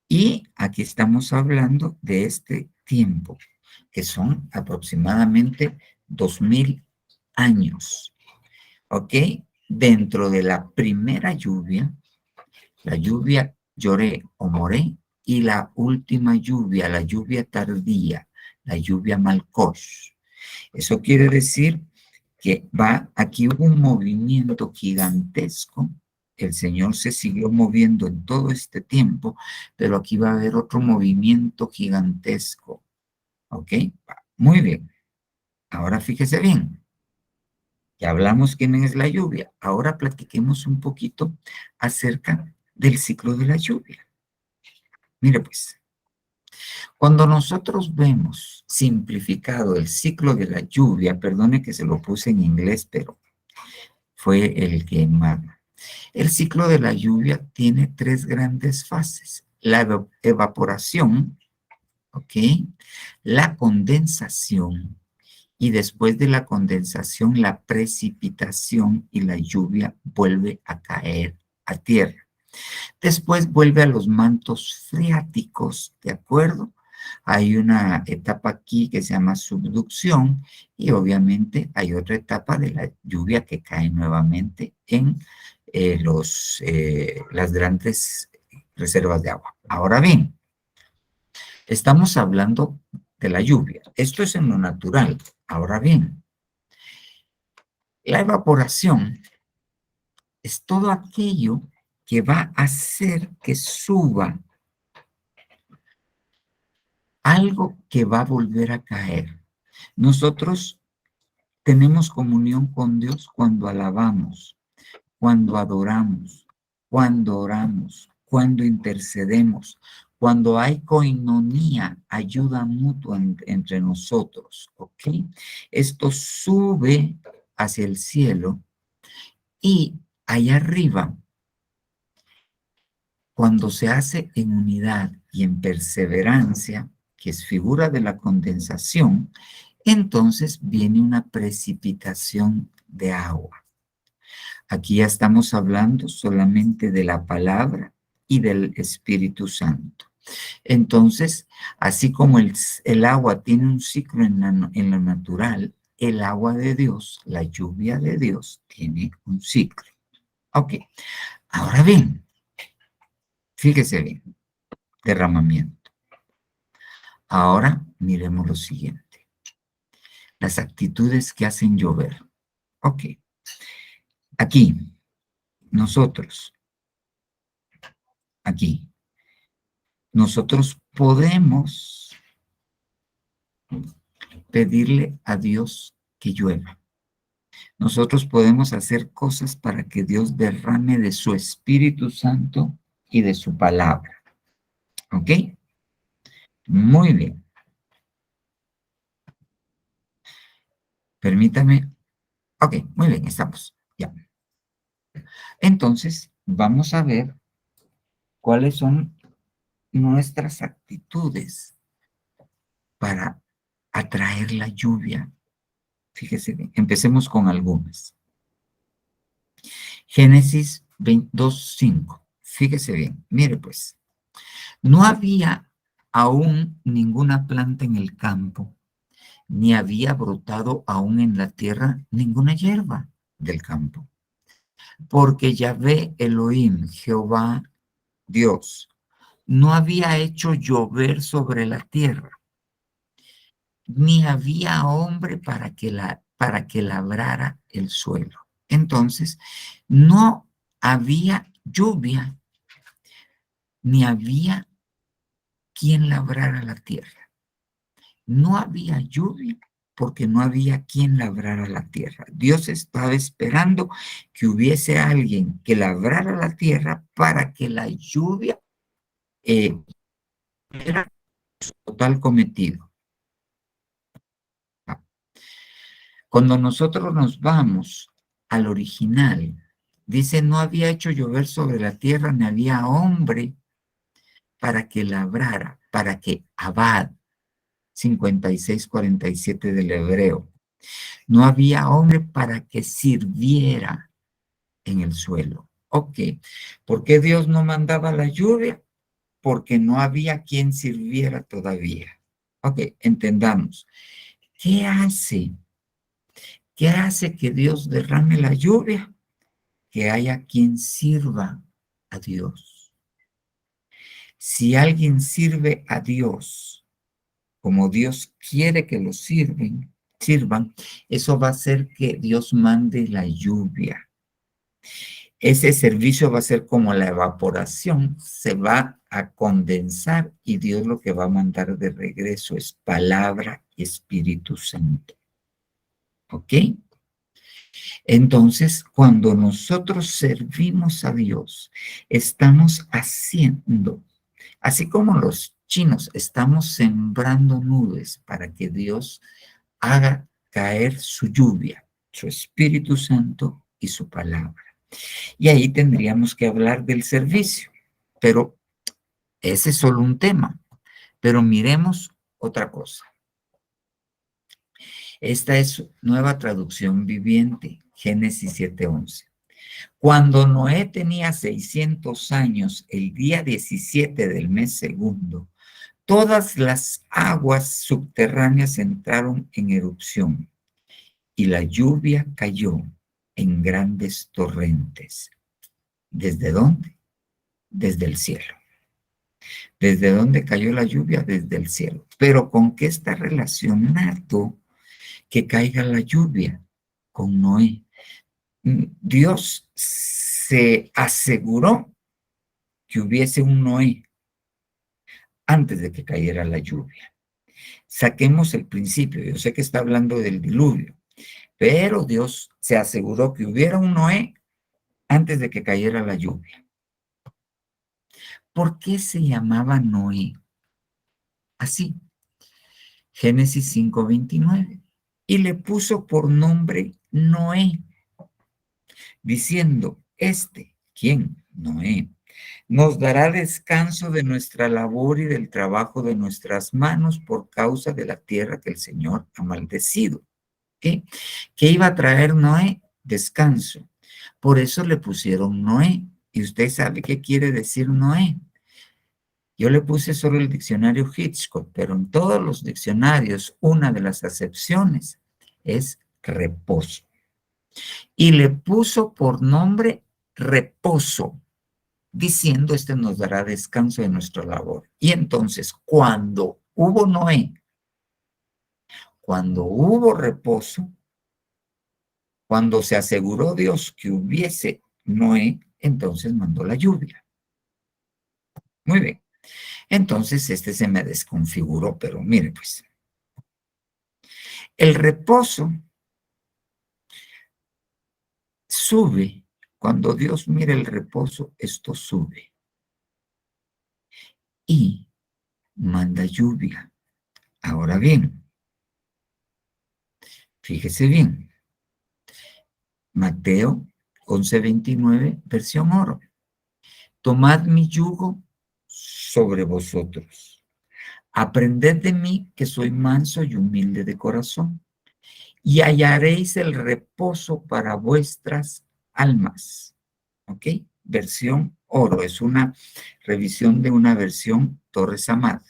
Y aquí estamos hablando de este tiempo, que son aproximadamente 2000 años. ¿Ok? Dentro de la primera lluvia, la lluvia lloré o moré, y la última lluvia, la lluvia tardía, la lluvia Malkosh. Eso quiere decir que aquí hubo un movimiento gigantesco. El Señor se siguió moviendo en todo este tiempo, pero aquí va a haber otro movimiento gigantesco. ¿Ok? Muy bien. Ahora fíjese bien. Ya hablamos quién es la lluvia. Ahora platiquemos un poquito acerca del ciclo de la lluvia. Mire pues, cuando nosotros vemos simplificado el ciclo de la lluvia, perdone que se lo puse en inglés, pero fue el que más. El ciclo de la lluvia tiene tres grandes fases. La evaporación, ¿ok? La condensación y después de la condensación, la precipitación y la lluvia vuelve a caer a tierra. Después vuelve a los mantos freáticos, ¿de acuerdo? Hay una etapa aquí que se llama subducción y obviamente hay otra etapa de la lluvia que cae nuevamente en las grandes reservas de agua. Ahora bien, estamos hablando de la lluvia. Esto es en lo natural. Ahora bien, la evaporación es todo aquello que va a hacer que suba algo que va a volver a caer. Nosotros tenemos comunión con Dios cuando alabamos, cuando adoramos, cuando oramos, cuando intercedemos, cuando hay coinonía, ayuda mutua entre nosotros, ¿ok? Esto sube hacia el cielo y allá arriba, cuando se hace en unidad y en perseverancia, que es figura de la condensación, entonces viene una precipitación de agua. Aquí ya estamos hablando solamente de la palabra y del Espíritu Santo. Entonces, así como el agua tiene un ciclo en lo natural, el agua de Dios, la lluvia de Dios, tiene un ciclo. Ok, ahora bien, fíjese bien, derramamiento. Ahora miremos lo siguiente, las actitudes que hacen llover. Ok, aquí, nosotros, aquí, nosotros podemos pedirle a Dios que llueva. Nosotros podemos hacer cosas para que Dios derrame de su Espíritu Santo y de su palabra. ¿Ok? Muy bien. Permítame. Ok, muy bien, estamos. Ya. Entonces, vamos a ver cuáles son nuestras actitudes para atraer la lluvia. Fíjese bien, empecemos con algunas. Génesis 22:5. Fíjese bien, mire pues. No había aún ninguna planta en el campo, ni había brotado aún en la tierra ninguna hierba del campo. Porque Yahvé Elohim, Jehová Dios, no había hecho llover sobre la tierra, ni había hombre para que labrara el suelo. Entonces, no había lluvia, ni había quien labrara la tierra. No había lluvia porque no había quien labrara la tierra. Dios estaba esperando que hubiese alguien que labrara la tierra para que la lluvia era su total cometido. Cuando nosotros nos vamos al original, dice, no había hecho llover sobre la tierra, ni había hombre para que labrara, para que Abad, 56:47 del hebreo, no había hombre para que sirviera en el suelo. Ok, ¿por qué Dios no mandaba la lluvia? Porque no había quien sirviera todavía. Ok, entendamos. ¿Qué hace? ¿Qué hace que Dios derrame la lluvia? Que haya quien sirva a Dios. Si alguien sirve a Dios como Dios quiere que lo sirvan, eso va a hacer que Dios mande la lluvia. Ese servicio va a ser como la evaporación, se va a condensar y Dios lo que va a mandar de regreso es palabra y Espíritu Santo. ¿Ok? Entonces, cuando nosotros servimos a Dios, estamos haciendo, así como los chinos, estamos sembrando nubes para que Dios haga caer su lluvia, su Espíritu Santo y su palabra. Y ahí tendríamos que hablar del servicio, pero ese es solo un tema. Pero miremos otra cosa. Esta es nueva traducción viviente, Génesis 7:11. Cuando Noé tenía 600 años, el día 17 del mes segundo, todas las aguas subterráneas entraron en erupción y la lluvia cayó en grandes torrentes. ¿Desde dónde? Desde el cielo. ¿Desde dónde cayó la lluvia? Desde el cielo. Pero ¿con qué está relacionado que caiga la lluvia? Con Noé. Dios se aseguró que hubiese un Noé antes de que cayera la lluvia. Saquemos el principio. Yo sé que está hablando del diluvio, pero Dios se aseguró que hubiera un Noé antes de que cayera la lluvia. ¿Por qué se llamaba Noé? Así, Génesis 5:29. Y le puso por nombre Noé, diciendo, ¿quién? Noé, nos dará descanso de nuestra labor y del trabajo de nuestras manos por causa de la tierra que el Señor ha maldecido. ¿Qué? ¿Qué iba a traer Noé? Descanso. Por eso le pusieron Noé. ¿Y usted sabe qué quiere decir Noé? Yo le puse solo el diccionario Hitchcock, pero en todos los diccionarios una de las acepciones es reposo. Y le puso por nombre reposo, diciendo, nos dará descanso de nuestra labor. Y entonces, cuando hubo Noé, cuando hubo reposo, cuando se aseguró Dios que hubiese Noé, entonces mandó la lluvia. Muy bien. Entonces, se me desconfiguró, pero mire, pues, el reposo sube. Cuando Dios mira el reposo, esto sube. Y manda lluvia. Ahora bien, fíjese bien. Mateo 11:29, versión oro. Tomad mi yugo sobre vosotros. Aprended de mí, que soy manso y humilde de corazón, y hallaréis el reposo para vuestras almas. ¿Ok? Versión oro. Es una revisión de una versión Torres Amat.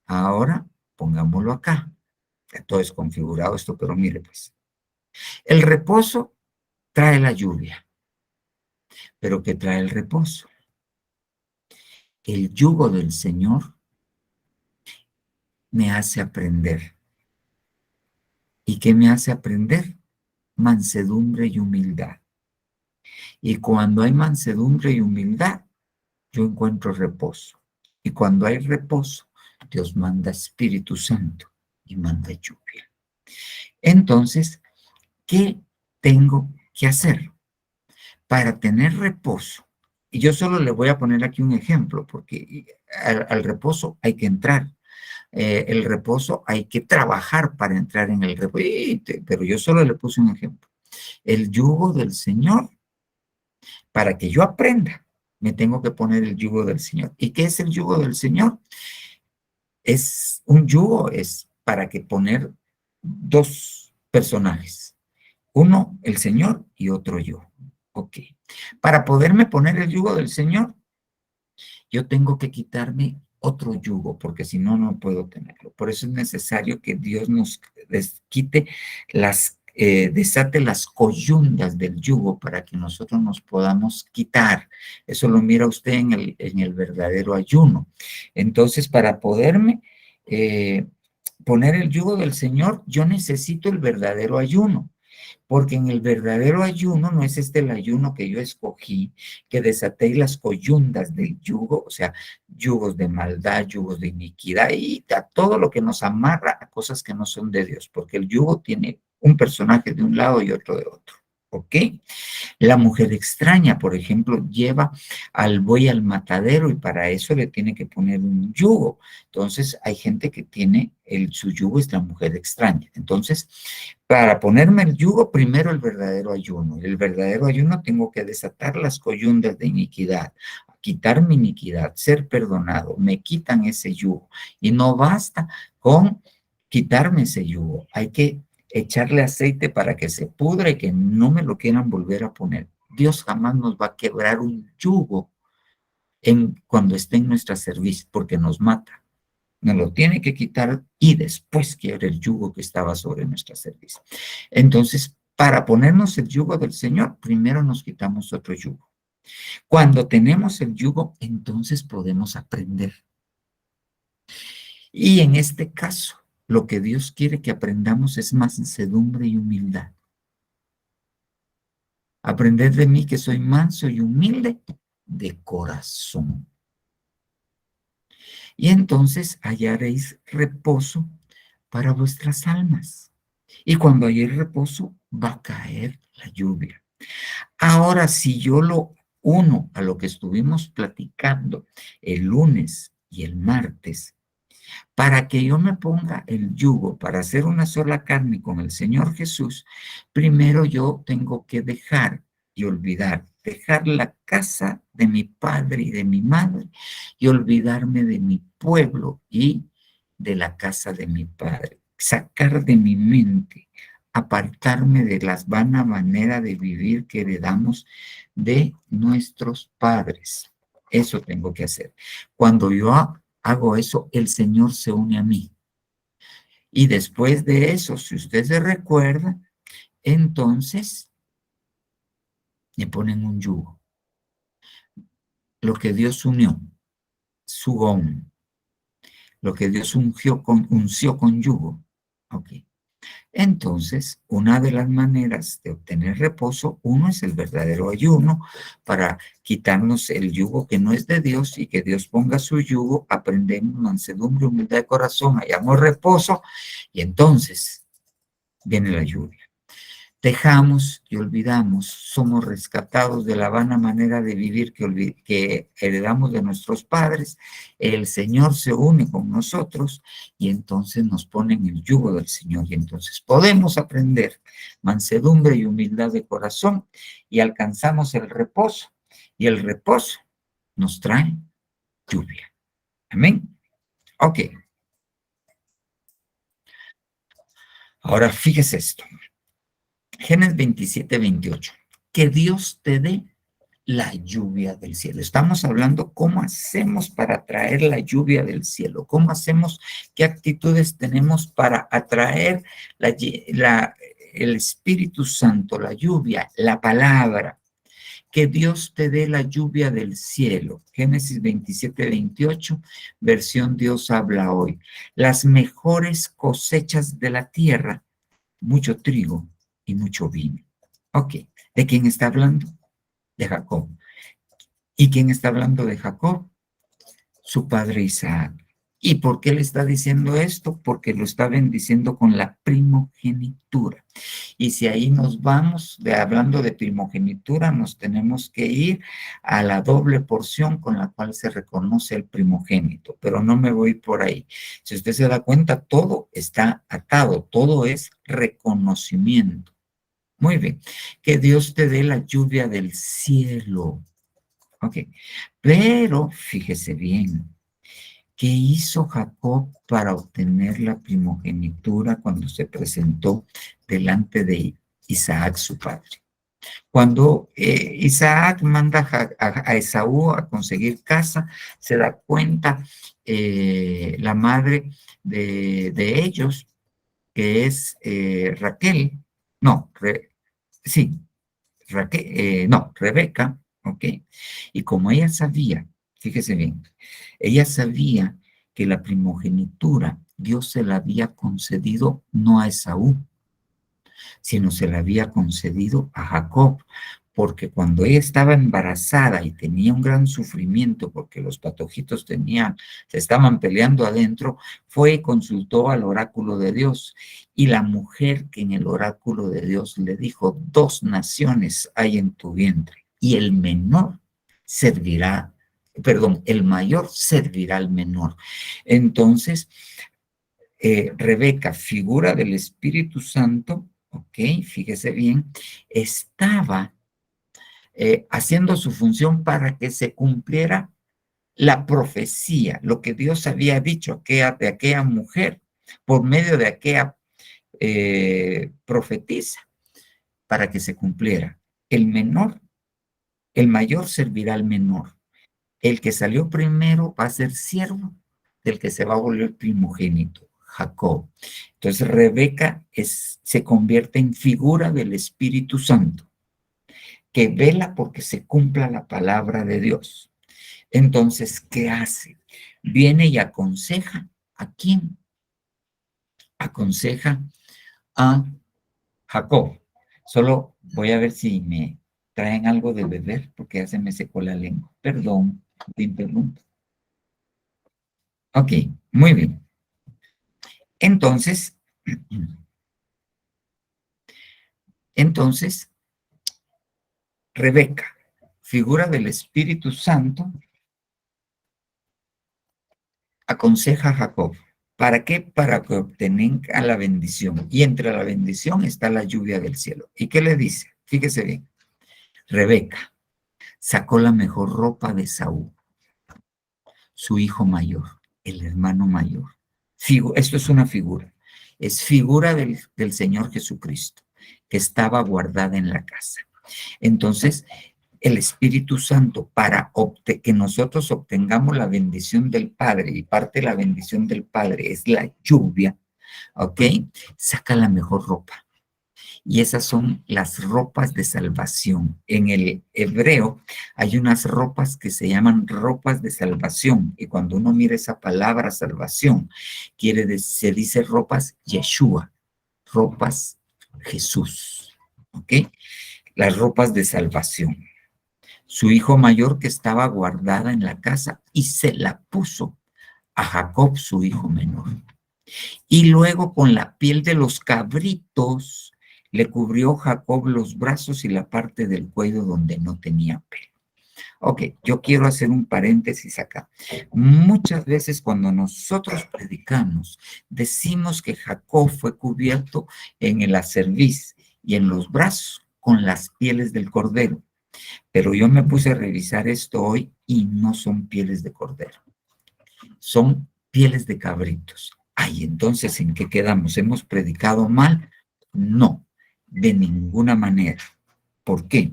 Ahora, pongámoslo acá. Ya todo es configurado esto, pero mire pues. El reposo trae la lluvia. ¿Pero qué trae el reposo? El yugo del Señor me hace aprender. ¿Y qué me hace aprender? Mansedumbre y humildad. Y cuando hay mansedumbre y humildad, yo encuentro reposo. Y cuando hay reposo, Dios manda Espíritu Santo y manda lluvia. Entonces, ¿qué tengo que hacer para tener reposo? Y yo solo le voy a poner aquí un ejemplo, porque al reposo hay que entrar. El reposo hay que trabajar para entrar en el reposo. Pero yo solo le puse un ejemplo. El yugo del Señor, para que yo aprenda, me tengo que poner el yugo del Señor. ¿Y qué es el yugo del Señor? Es un yugo, es para que poner dos personajes. Uno, el Señor, y otro yo. Ok. Para poderme poner el yugo del Señor, yo tengo que quitarme otro yugo, porque si no, no puedo tenerlo. Por eso es necesario que Dios nos quite desate las coyundas del yugo para que nosotros nos podamos quitar. Eso lo mira usted en el verdadero ayuno. Entonces, para poderme poner el yugo del Señor, yo necesito el verdadero ayuno. Porque en el verdadero ayuno no es el ayuno que yo escogí, que desaté las coyundas del yugo, o sea, yugos de maldad, yugos de iniquidad y a todo lo que nos amarra a cosas que no son de Dios, porque el yugo tiene un personaje de un lado y otro de otro. ¿Ok? La mujer extraña, por ejemplo, lleva al buey al matadero y para eso le tiene que poner un yugo. Entonces, hay gente que tiene su yugo es la mujer extraña. Entonces, para ponerme el yugo, primero el verdadero ayuno. El verdadero ayuno tengo que desatar las coyundas de iniquidad, quitar mi iniquidad, ser perdonado. Me quitan ese yugo. Y no basta con quitarme ese yugo. Hay que echarle aceite para que se pudra y que no me lo quieran volver a poner. Dios jamás nos va a quebrar un yugo cuando esté en nuestra servicio, porque nos mata. Nos lo tiene que quitar y después quiere el yugo que estaba sobre nuestra servicio. Entonces, para ponernos el yugo del Señor, primero nos quitamos otro yugo. Cuando tenemos el yugo, entonces podemos aprender. Y en este caso, lo que Dios quiere que aprendamos es mansedumbre y humildad. Aprended de mí que soy manso y humilde de corazón. Y entonces hallaréis reposo para vuestras almas. Y cuando haya reposo, va a caer la lluvia. Ahora, si yo lo uno a lo que estuvimos platicando el lunes y el martes, para que yo me ponga el yugo para hacer una sola carne con el Señor Jesús, primero yo tengo que dejar y olvidar, dejar la casa de mi padre y de mi madre y olvidarme de mi pueblo y de la casa de mi padre. Sacar de mi mente, apartarme de la vana manera de vivir que heredamos de nuestros padres. Eso tengo que hacer. Cuando yo hago eso, el Señor se une a mí. Y después de eso, si usted se recuerda, entonces le ponen un yugo. Lo que Dios unió, sugón. Lo que Dios unció con yugo. Ok. Entonces, una de las maneras de obtener reposo, uno es el verdadero ayuno para quitarnos el yugo que no es de Dios y que Dios ponga su yugo, aprendemos mansedumbre, humildad de corazón, hallamos reposo y entonces viene la lluvia. Dejamos y olvidamos, somos rescatados de la vana manera de vivir que heredamos de nuestros padres, el Señor se une con nosotros y entonces nos ponen el yugo del Señor y entonces podemos aprender mansedumbre y humildad de corazón y alcanzamos el reposo y el reposo nos trae lluvia. Amén. Ok. Ahora fíjese esto. Génesis 27, 28. Que Dios te dé la lluvia del cielo. Estamos hablando cómo hacemos para traer la lluvia del cielo, cómo hacemos, qué actitudes tenemos para atraer el Espíritu Santo, la lluvia, la palabra. Que Dios te dé la lluvia del cielo. Génesis 27, 28, versión Dios habla hoy. Las mejores cosechas de la tierra, mucho trigo y mucho vino. Ok, ¿de quién está hablando? De Jacob. ¿Y quién está hablando de Jacob? Su padre Isaac. ¿Y por qué le está diciendo esto? Porque lo está bendiciendo con la primogenitura. Y si ahí nos vamos, hablando de primogenitura, nos tenemos que ir a la doble porción con la cual se reconoce el primogénito, pero no me voy por ahí. Si usted se da cuenta, todo está atado, todo es reconocimiento. Muy bien, que Dios te dé la lluvia del cielo. Ok, pero fíjese bien, ¿qué hizo Jacob para obtener la primogenitura cuando se presentó delante de Isaac, su padre? Cuando Isaac manda a Esaú a conseguir casa, se da cuenta la madre de ellos, que es Raquel, no, sí, Raquel, no, Rebeca, ¿ok? Y como ella sabía, fíjese bien, ella sabía que la primogenitura Dios se la había concedido no a Esaú, sino se la había concedido a Jacob, porque cuando ella estaba embarazada y tenía un gran sufrimiento porque los patojitos se estaban peleando adentro, fue y consultó al oráculo de Dios. Y la mujer que en el oráculo de Dios le dijo, 2 naciones hay en tu vientre, y el menor servirá, perdón, el mayor servirá al menor. Entonces, Rebeca, figura del Espíritu Santo, ok, fíjese bien, estaba haciendo su función para que se cumpliera la profecía, lo que Dios había dicho de aquella mujer por medio de aquella profetisa, para que se cumpliera. El mayor servirá al menor. El que salió primero va a ser siervo del que se va a volver primogénito, Jacob. Entonces Rebeca se convierte en figura del Espíritu Santo, que vela porque se cumpla la palabra de Dios. Entonces, ¿qué hace? Viene y aconseja. ¿A quién? Aconseja a Jacob. Solo voy a ver si me traen algo de beber, porque ya se me secó la lengua. Perdón, te interrumpo. Ok, muy bien. Entonces, Rebeca figura del Espíritu Santo, aconseja a Jacob. ¿Para qué? Para que obtenga la bendición. Y entre la bendición está la lluvia del cielo. ¿Y qué le dice? Fíjese bien. Rebeca sacó la mejor ropa de Saúl, su hijo mayor, el hermano mayor. Esto es una figura. Es figura del Señor Jesucristo, que estaba guardada en la casa. Entonces, el Espíritu Santo, para que nosotros obtengamos la bendición del Padre, y parte de la bendición del Padre es la lluvia, ¿ok? Saca la mejor ropa. Y esas son las ropas de salvación. En el hebreo hay unas ropas que se llaman ropas de salvación. Y cuando uno mira esa palabra salvación, se dice ropas Yeshua, ropas Jesús, ¿ok? Las ropas de salvación. Su hijo mayor que estaba guardada en la casa y se la puso a Jacob, su hijo menor. Y luego con la piel de los cabritos le cubrió Jacob los brazos y la parte del cuello donde no tenía pelo. Ok, yo quiero hacer un paréntesis acá. Muchas veces cuando nosotros predicamos, decimos que Jacob fue cubierto en el acerviz y en los brazos con las pieles del cordero. Pero yo me puse a revisar esto hoy y no son pieles de cordero. Son pieles de cabritos. Ay, entonces, ¿en qué quedamos? ¿Hemos predicado mal? No, de ninguna manera. ¿Por qué?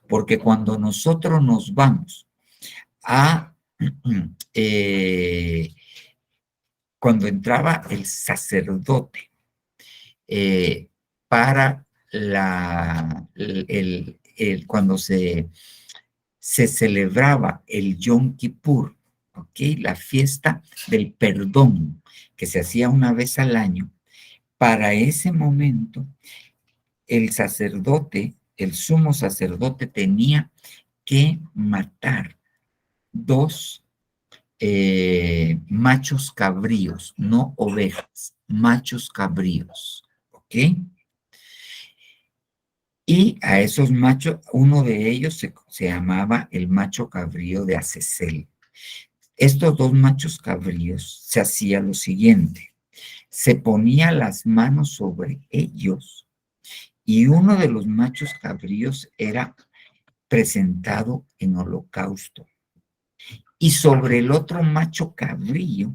Porque cuando nosotros nos vamos a... cuando entraba el sacerdote para cuando se celebraba el Yom Kippur, ¿ok? La fiesta del perdón, que se hacía una vez al año. Para ese momento, el sacerdote, el sumo sacerdote, tenía que matar 2 machos cabríos, no ovejas, machos cabríos, ¿ok? Y a esos machos, uno de ellos se llamaba el macho cabrío de Azazel. Estos 2 machos cabríos se hacía lo siguiente: se ponía las manos sobre ellos y uno de los machos cabríos era presentado en holocausto. Y sobre el otro macho cabrío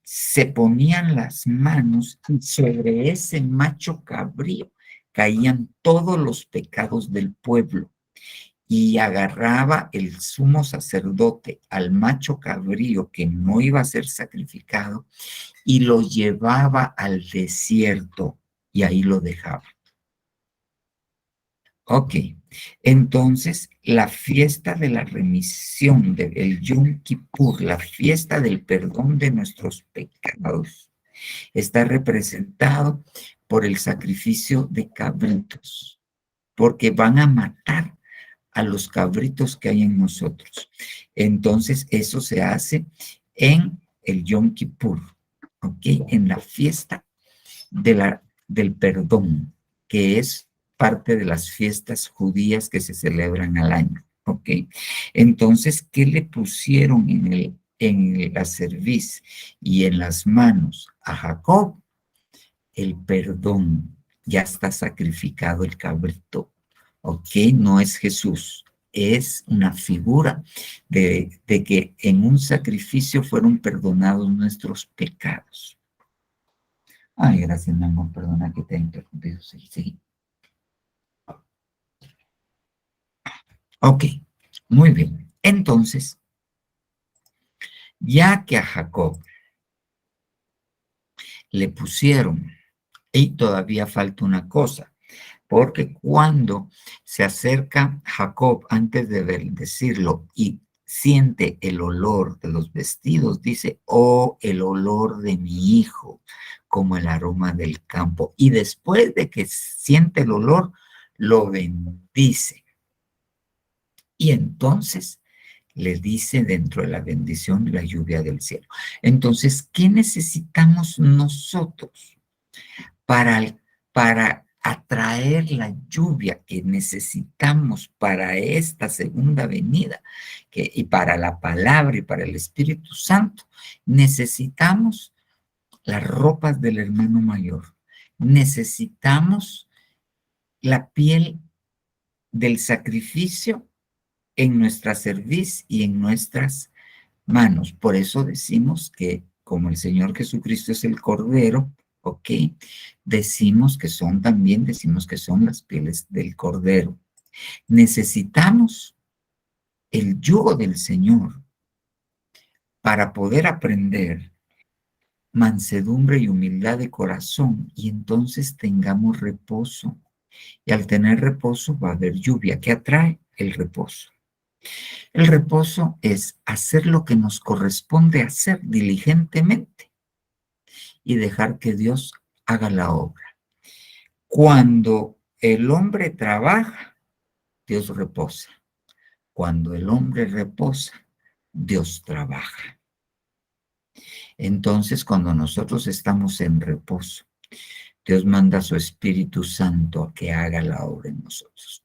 se ponían las manos y sobre ese macho cabrío caían todos los pecados del pueblo. Y agarraba el sumo sacerdote al macho cabrío que no iba a ser sacrificado y lo llevaba al desierto y ahí lo dejaba. Ok, entonces la fiesta de la remisión del Yom Kippur, la fiesta del perdón de nuestros pecados, está representado por el sacrificio de cabritos, porque van a matar a los cabritos que hay en nosotros. Entonces eso se hace en el Yom Kippur, ¿ok? En la fiesta del perdón, que es parte de las fiestas judías que se celebran al año, ¿ok? Entonces, ¿qué le pusieron en la cerviz y en las manos a Jacob? El perdón. Ya está sacrificado el cabrito, ¿ok? No es Jesús, es una figura de que en un sacrificio fueron perdonados nuestros pecados. Ay, gracias, mi amor, perdona que te he interrumpido. Sí. Ok, muy bien. Entonces, ya que a Jacob le pusieron, y todavía falta una cosa, porque cuando se acerca Jacob antes de bendecirlo y siente el olor de los vestidos, dice, oh, el olor de mi hijo, como el aroma del campo. Y después de que siente el olor, lo bendice. Y entonces le dice dentro de la bendición la lluvia del cielo. Entonces, ¿qué necesitamos nosotros para a traer la lluvia que necesitamos para esta segunda venida, y para la palabra y para el Espíritu Santo, necesitamos las ropas del hermano mayor. Necesitamos la piel del sacrificio en nuestra cerviz y en nuestras manos. Por eso decimos que como el Señor Jesucristo es el Cordero, ¿ok? Decimos que son las pieles del Cordero. Necesitamos el yugo del Señor para poder aprender mansedumbre y humildad de corazón, y entonces tengamos reposo. Y al tener reposo va a haber lluvia. ¿Qué atrae? El reposo. El reposo es hacer lo que nos corresponde hacer diligentemente y dejar que Dios haga la obra. Cuando el hombre trabaja, Dios reposa. Cuando el hombre reposa, Dios trabaja. Entonces, cuando nosotros estamos en reposo, Dios manda a su Espíritu Santo a que haga la obra en nosotros.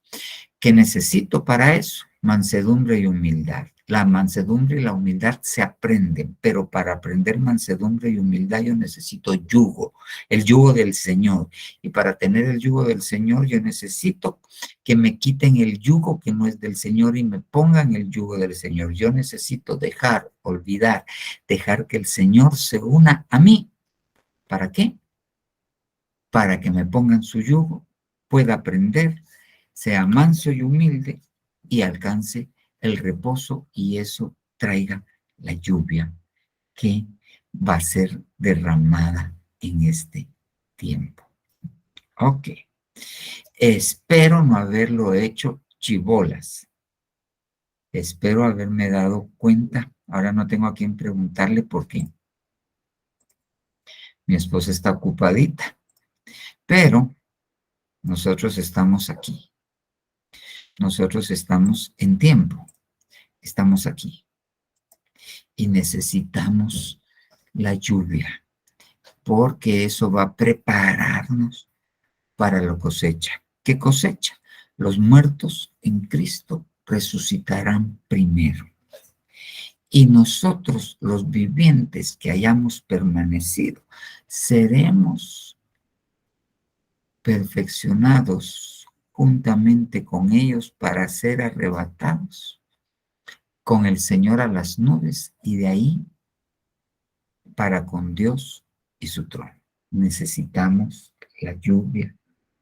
¿Qué necesito para eso? Mansedumbre y humildad. La mansedumbre y la humildad se aprenden, pero para aprender mansedumbre y humildad yo necesito yugo, el yugo del Señor. Y para tener el yugo del Señor yo necesito que me quiten el yugo que no es del Señor y me pongan el yugo del Señor. Yo necesito dejar, olvidar, dejar que el Señor se una a mí. ¿Para qué? Para que me pongan su yugo, pueda aprender, sea manso y humilde y alcance el reposo, y eso traiga la lluvia que va a ser derramada en este tiempo. Ok. Espero no haberlo hecho chibolas. Espero haberme dado cuenta. Ahora no tengo a quién preguntarle porque mi esposa está ocupadita. Pero nosotros estamos aquí. Nosotros estamos en tiempo. Estamos aquí. Y necesitamos la lluvia, porque eso va a prepararnos para la cosecha. ¿Qué cosecha? Los muertos en Cristo resucitarán primero. Y nosotros, los vivientes que hayamos permanecido, seremos perfeccionados juntamente con ellos para ser arrebatados con el Señor a las nubes, y de ahí para con Dios y su trono. Necesitamos la lluvia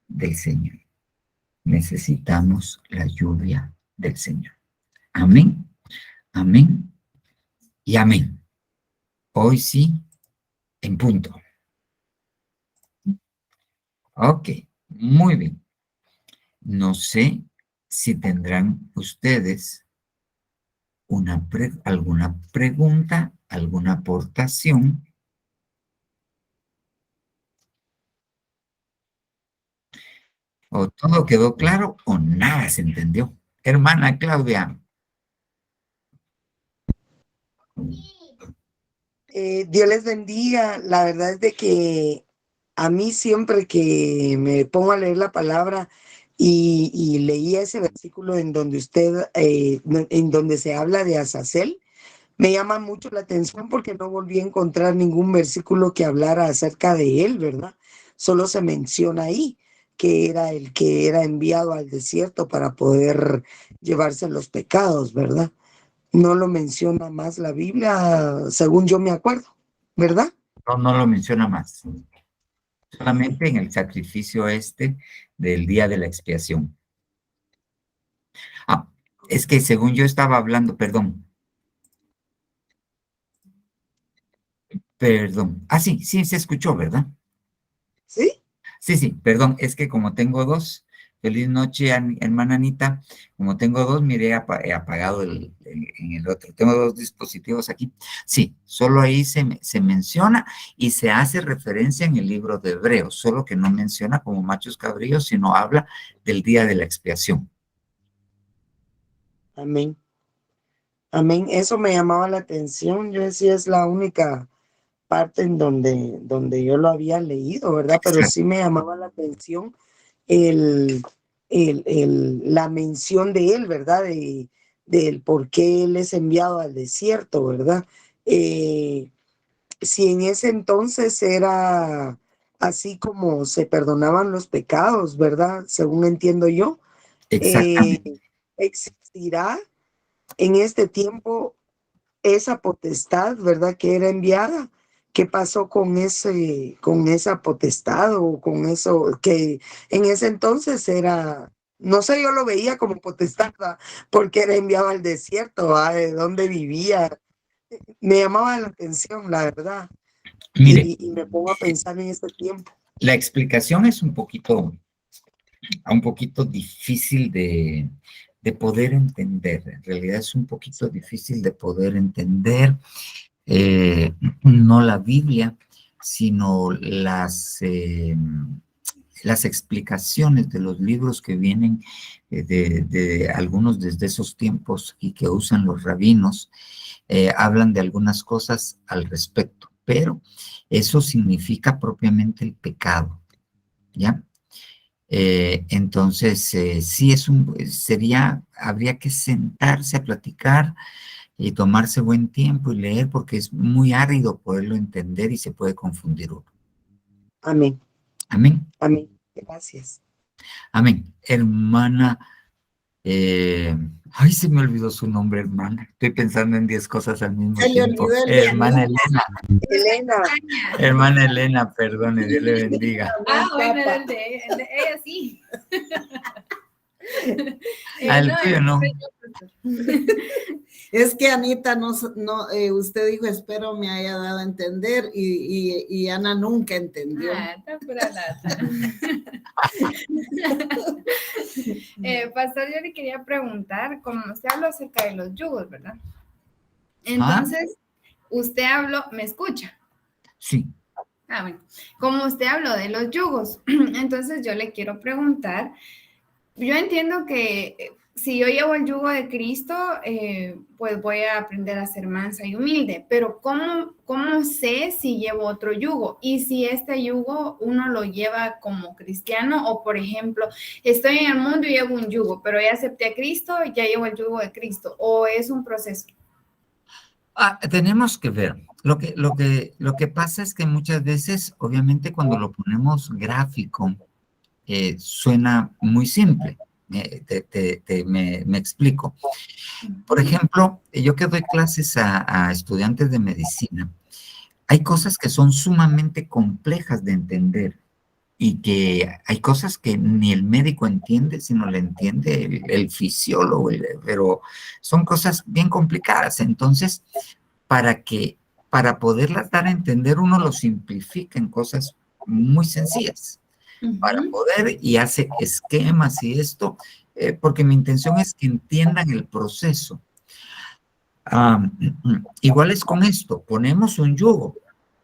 del Señor. Necesitamos la lluvia del Señor. Amén, amén y amén. Hoy sí, en punto. Ok, muy bien. No sé si tendrán ustedes alguna pregunta, alguna aportación. O todo quedó claro o nada se entendió. Hermana Claudia.
Dios les bendiga. La verdad es de que a mí siempre que me pongo a leer la palabra y leía ese versículo en donde en donde se habla de Azazel, me llama mucho la atención porque no volví a encontrar ningún versículo que hablara acerca de él, ¿verdad? Solo se menciona ahí que era el que era enviado al desierto para poder llevarse los pecados, ¿verdad? No lo menciona más la Biblia, según yo me acuerdo, ¿verdad?
No lo menciona más. Solamente en el sacrificio del día de la expiación. Ah, es que según yo estaba hablando, perdón. Ah, sí, se escuchó, ¿verdad?
¿Sí?
Sí, perdón, es que como tengo dos, feliz noche, hermana Anita, como tengo dos, miré he apagado en el otro, tengo dos dispositivos aquí. Sí, solo ahí se menciona y se hace referencia en el libro de Hebreos, solo que no menciona como machos cabríos, sino habla del día de la expiación.
Amén. Amén. Eso me llamaba la atención. Yo decía, es la única parte en donde yo lo había leído, ¿verdad? Pero
Exacto.
sí me llamaba la atención el, la mención de él, ¿verdad? Del por qué él es enviado al desierto, ¿verdad? Si en ese entonces era así como se perdonaban los pecados, ¿verdad? Según entiendo yo,
Exactamente.
existirá en este tiempo esa potestad, ¿verdad? Que era enviada. ¿Qué pasó con esa potestad o con eso que en ese entonces era, no sé, yo lo veía como potestad, ¿verdad? Porque era enviado al desierto, ¿verdad? De dónde vivía? Me llamaba la atención, la verdad,
Mire,
y me pongo a pensar en este tiempo.
la explicación es un poquito difícil de poder entender. En realidad es un poquito difícil de poder entender, no la Biblia, sino las explicaciones de los libros que vienen de algunos desde esos tiempos y que usan los rabinos, hablan de algunas cosas al respecto, pero eso significa propiamente el pecado, ¿ya? Entonces, sí habría que sentarse a platicar y tomarse buen tiempo y leer porque es muy árido poderlo entender y se puede confundir uno.
Amén,
Amén.
amén. Gracias.
Amén. Hermana, ay, se me olvidó su nombre, hermana. Estoy pensando en 10 cosas al mismo
Se le
tiempo.
olvidó el de
Hermana
Anita.
Elena,
Elena.
hermana Elena, perdone, Dios le bendiga.
Bueno, el de ella sí.
El tuyo no.
Es que Anita, usted dijo, espero me haya dado a entender, y Ana nunca entendió.
Está pura lata. Pastor, yo le quería preguntar, como usted habló acerca de los yugos, ¿verdad? Entonces, usted habló, ¿me escucha?
Sí.
Bueno, como usted habló de los yugos, entonces yo le quiero preguntar, yo entiendo que si yo llevo el yugo de Cristo, pues voy a aprender a ser mansa y humilde, pero ¿cómo sé si llevo otro yugo? Y si este yugo uno lo lleva como cristiano, o por ejemplo, estoy en el mundo y llevo un yugo, pero ya acepté a Cristo y ya llevo el yugo de Cristo, o es un proceso.
Tenemos que ver. Lo que pasa es que muchas veces, obviamente, cuando lo ponemos gráfico, suena muy simple. Me explico. Por ejemplo, yo que doy clases a estudiantes de medicina, hay cosas que son sumamente complejas de entender y que hay cosas que ni el médico entiende, sino le entiende el fisiólogo, pero son cosas bien complicadas. Entonces, para poderlas dar a entender, uno lo simplifica en cosas muy sencillas. Para poder, y hace esquemas y esto, porque mi intención es que entiendan el proceso. Igual es con esto, ponemos un yugo,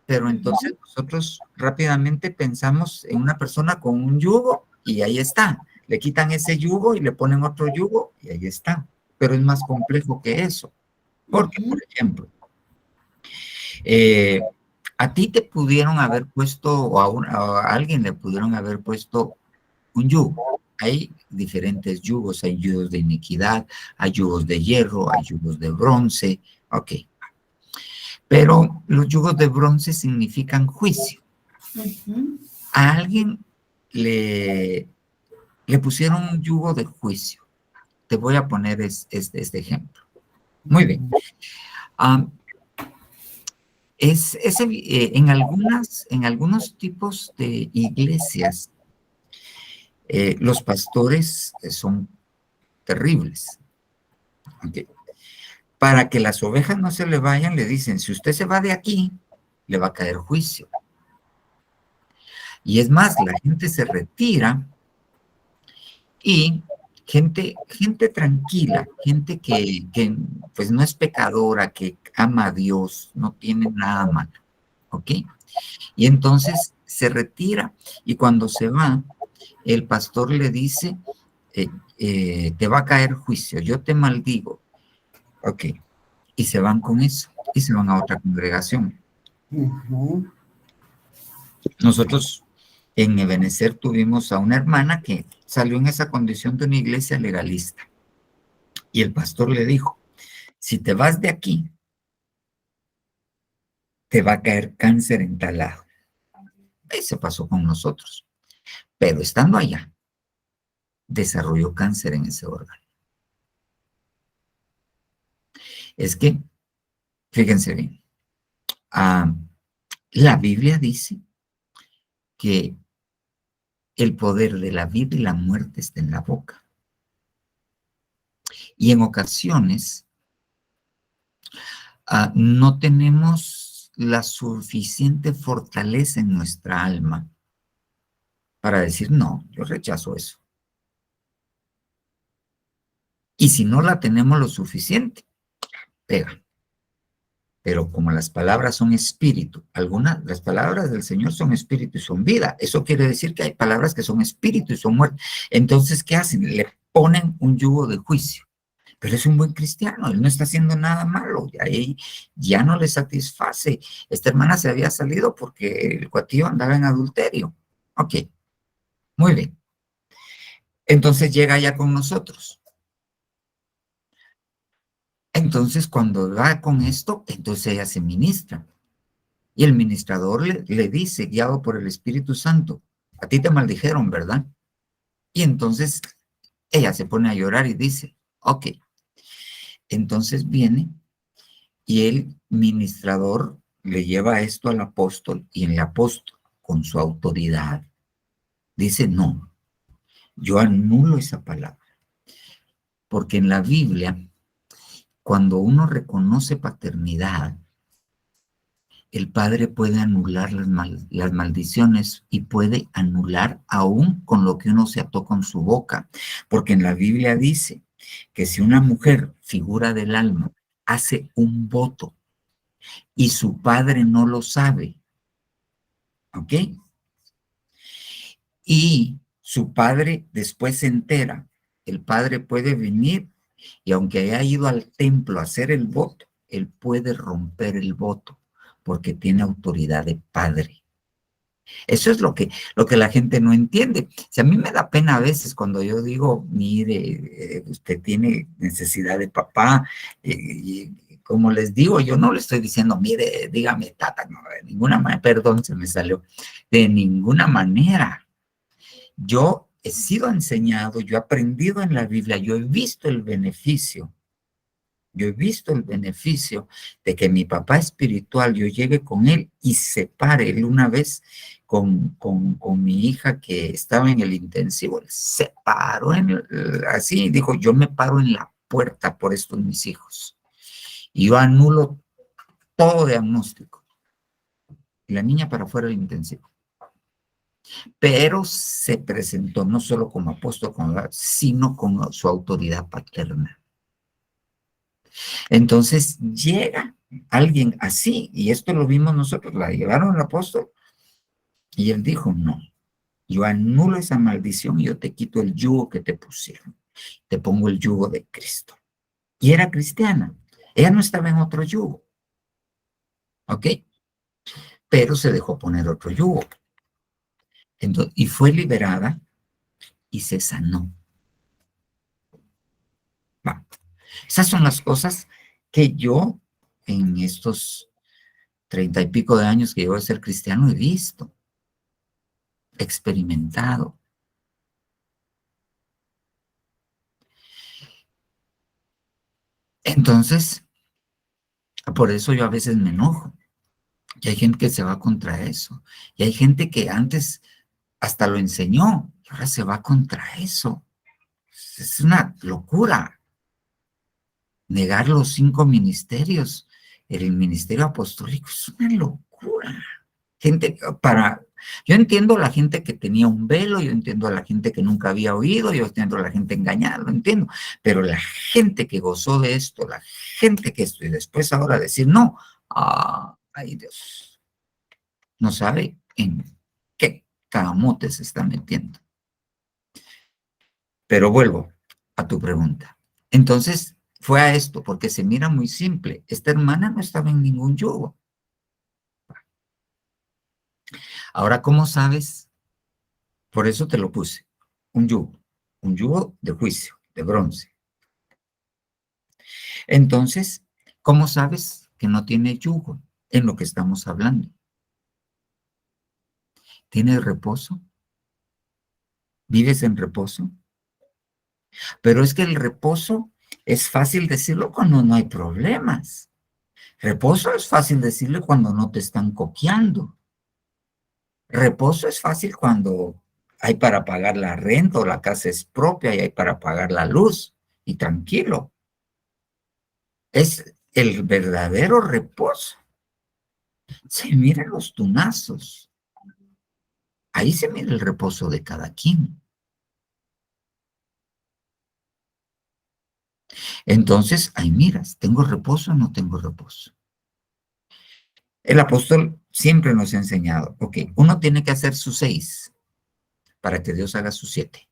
pero entonces nosotros rápidamente pensamos en una persona con un yugo y ahí está. Le quitan ese yugo y le ponen otro yugo y ahí está. Pero es más complejo que eso. Porque, por ejemplo, a ti te pudieron haber puesto, o a alguien le pudieron haber puesto un yugo. Hay diferentes yugos, hay yugos de iniquidad, hay yugos de hierro, hay yugos de bronce, ok. Pero los yugos de bronce significan juicio. A alguien le pusieron un yugo de juicio. Te voy a poner este ejemplo. Muy bien. En algunos tipos de iglesias, los pastores son terribles. Okay. Para que las ovejas no se le vayan, le dicen, si usted se va de aquí, le va a caer juicio. Y es más, la gente se retira y gente tranquila, gente que pues no es pecadora, que ama a Dios, no tiene nada malo, ¿ok? Y entonces se retira y cuando se va, el pastor le dice, te va a caer juicio, yo te maldigo, ok, y se van con eso, y se van a otra congregación. Nosotros En Ebenezer tuvimos a una hermana que salió en esa condición de una iglesia legalista. Y el pastor le dijo, si te vas de aquí, te va a caer cáncer en tal lado. Y se pasó con nosotros. Pero estando allá, desarrolló cáncer en ese órgano. Es que, fíjense bien, la Biblia dice que el poder de la vida y la muerte está en la boca. Y en ocasiones no tenemos la suficiente fortaleza en nuestra alma para decir, no, yo rechazo eso. Y si no la tenemos lo suficiente, pega. Pero como las palabras son espíritu, las palabras del Señor son espíritu y son vida. Eso quiere decir que hay palabras que son espíritu y son muerte. Entonces, ¿qué hacen? Le ponen un yugo de juicio. Pero es un buen cristiano, él no está haciendo nada malo, ya no le satisface. Esta hermana se había salido porque el cuatillo andaba en adulterio. Ok, muy bien. Entonces llega ya con nosotros. Entonces cuando va con esto, entonces ella se ministra. Y el ministrador le dice, guiado por el Espíritu Santo, a ti te maldijeron, ¿verdad? Y entonces ella se pone a llorar y dice, ok. Entonces viene y el ministrador le lleva esto al apóstol y el apóstol, con su autoridad, dice, no, yo anulo esa palabra. Porque en la Biblia, cuando uno reconoce paternidad, el Padre puede anular las maldiciones y puede anular aún con lo que uno se ató con su boca. Porque en la Biblia dice que si una mujer, figura del alma, hace un voto y su padre no lo sabe, ¿ok? Y su padre después se entera, el padre puede venir y aunque haya ido al templo a hacer el voto, él puede romper el voto porque tiene autoridad de padre. Eso es lo que la gente no entiende. Si a mí me da pena a veces cuando yo digo, mire, usted tiene necesidad de papá, y como les digo, yo no le estoy diciendo, mire, dígame, tata, no, de ninguna manera, perdón, se me salió, de ninguna manera. Yo he sido enseñado, yo he aprendido en la Biblia, yo he visto el beneficio. Yo he visto el beneficio de que mi papá espiritual, yo llegue con él y se pare. Él una vez con mi hija que estaba en el intensivo, él se paró así y dijo, yo me paro en la puerta por estos mis hijos. Y yo anulo todo diagnóstico. Y la niña para afuera del intensivo. Pero se presentó no solo como apóstol, sino con su autoridad paterna. Entonces llega alguien así, y esto lo vimos nosotros, la llevaron al apóstol, y él dijo, no, yo anulo esa maldición y yo te quito el yugo que te pusieron, te pongo el yugo de Cristo. Y era cristiana, ella no estaba en otro yugo, ¿ok? Pero se dejó poner otro yugo. Entonces, y fue liberada y se sanó. Va. Esas son las cosas que yo en estos 30 y pico de años que llevo de ser cristiano he visto, experimentado. Entonces, por eso yo a veces me enojo. Y hay gente que se va contra eso. Y hay gente que antes hasta lo enseñó y ahora se va contra eso. Es una locura. Negar los 5 ministerios, el ministerio apostólico, es una locura. Yo entiendo a la gente que tenía un velo, yo entiendo a la gente que nunca había oído, yo entiendo a la gente engañada, lo entiendo, pero la gente que gozó de esto, la gente que esto, y después ahora decir no, ay Dios, no sabe en qué camote se está metiendo. Pero vuelvo a tu pregunta. Entonces, fue a esto, porque se mira muy simple. Esta hermana no estaba en ningún yugo. Ahora, ¿cómo sabes Por eso te lo puse. Un yugo de juicio, de bronce. Entonces, ¿cómo sabes que no tiene yugo en lo que estamos hablando? ¿Tienes reposo? ¿Vives en reposo? Pero es que el reposo es fácil decirlo cuando no hay problemas. Reposo es fácil decirlo cuando no te están coqueando. Reposo es fácil cuando hay para pagar la renta o la casa es propia y hay para pagar la luz y tranquilo. Es el verdadero reposo. Se miran los tunazos. Ahí se mira el reposo de cada quien. Entonces, ahí miras, ¿tengo reposo o no tengo reposo? El apóstol siempre nos ha enseñado, ok, uno tiene que hacer sus 6 para que Dios haga sus 7.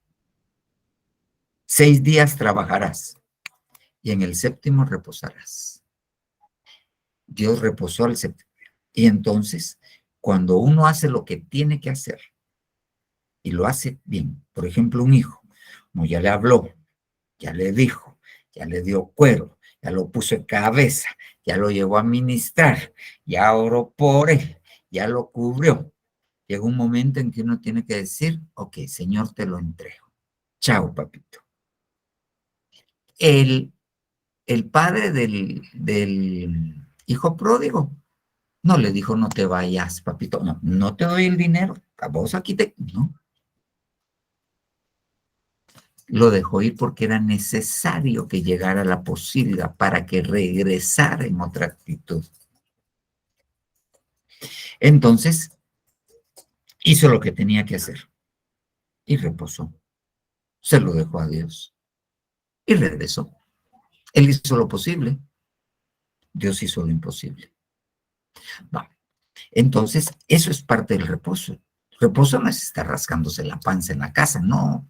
6 días trabajarás y en el 7º reposarás. Dios reposó al 7º. Y entonces, cuando uno hace lo que tiene que hacer y lo hace bien, por ejemplo, un hijo, como ya le habló, ya le dijo, ya le dio cuero, ya lo puso en cabeza, ya lo llevó a ministrar, ya oró por él, ya lo cubrió. Llega un momento en que uno tiene que decir, ok, Señor, te lo entrego. Chao, papito. El padre del hijo pródigo no le dijo, no te vayas, papito. No, no te doy el dinero. A vos aquí no. Lo dejó ir porque era necesario que llegara la posibilidad para que regresara en otra actitud. Entonces, hizo lo que tenía que hacer y reposó. Se lo dejó a Dios y regresó. Él hizo lo posible. Dios hizo lo imposible. Va. Entonces, eso es parte del reposo. Reposo no es estar rascándose la panza en la casa, no.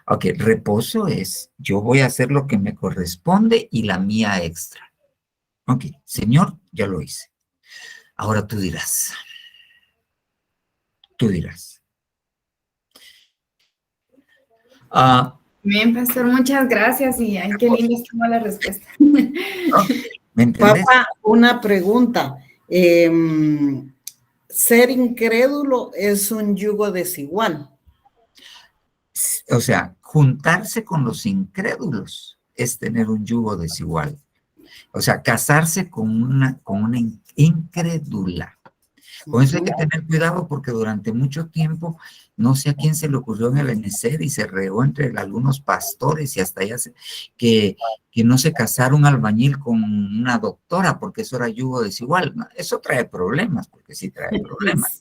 Ok, reposo es, yo voy a hacer lo que me corresponde y la mía extra. Ok, Señor, ya lo hice. Ahora tú dirás. Tú dirás.
Bien, pastor, muchas gracias y ay, qué linda estuvo la respuesta.
¿Me entiendes?
Papá, una pregunta. Ser incrédulo es un yugo desigual.
O sea, juntarse con los incrédulos es tener un yugo desigual. O sea, casarse con una incrédula. Con eso hay que tener cuidado porque durante mucho tiempo, no sé a quién se le ocurrió en el NCD y se regó entre algunos pastores y hasta ya que no se casara un albañil con una doctora porque eso era yugo desigual. Eso trae problemas, porque sí trae problemas,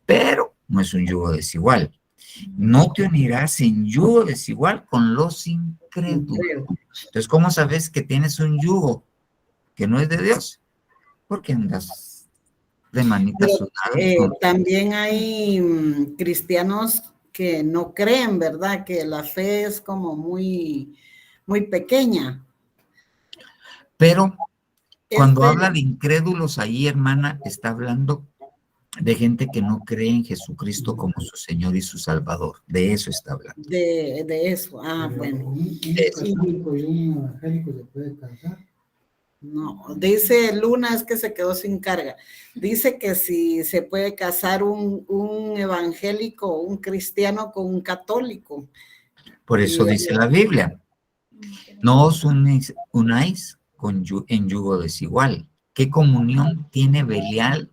pero no es un yugo desigual. No te unirás en yugo desigual con los incrédulos. Entonces, ¿cómo sabes que tienes un yugo que no es de Dios? Porque andas de manitas sudadas.
También hay cristianos que no creen, ¿verdad? Que la fe es como muy, muy pequeña.
Pero cuando habla de incrédulos ahí, hermana, está hablando de gente que no cree en Jesucristo como su Señor y su Salvador. De eso está hablando.
De eso. Ah, bueno.
¿Un católico y un evangélico se puede casar?
No, dice Luna, es que se quedó sin carga. Dice que si se puede casar un evangélico, un cristiano con un católico.
Por eso dice la Biblia, no os unáis en yugo desigual. ¿Qué comunión tiene Belial?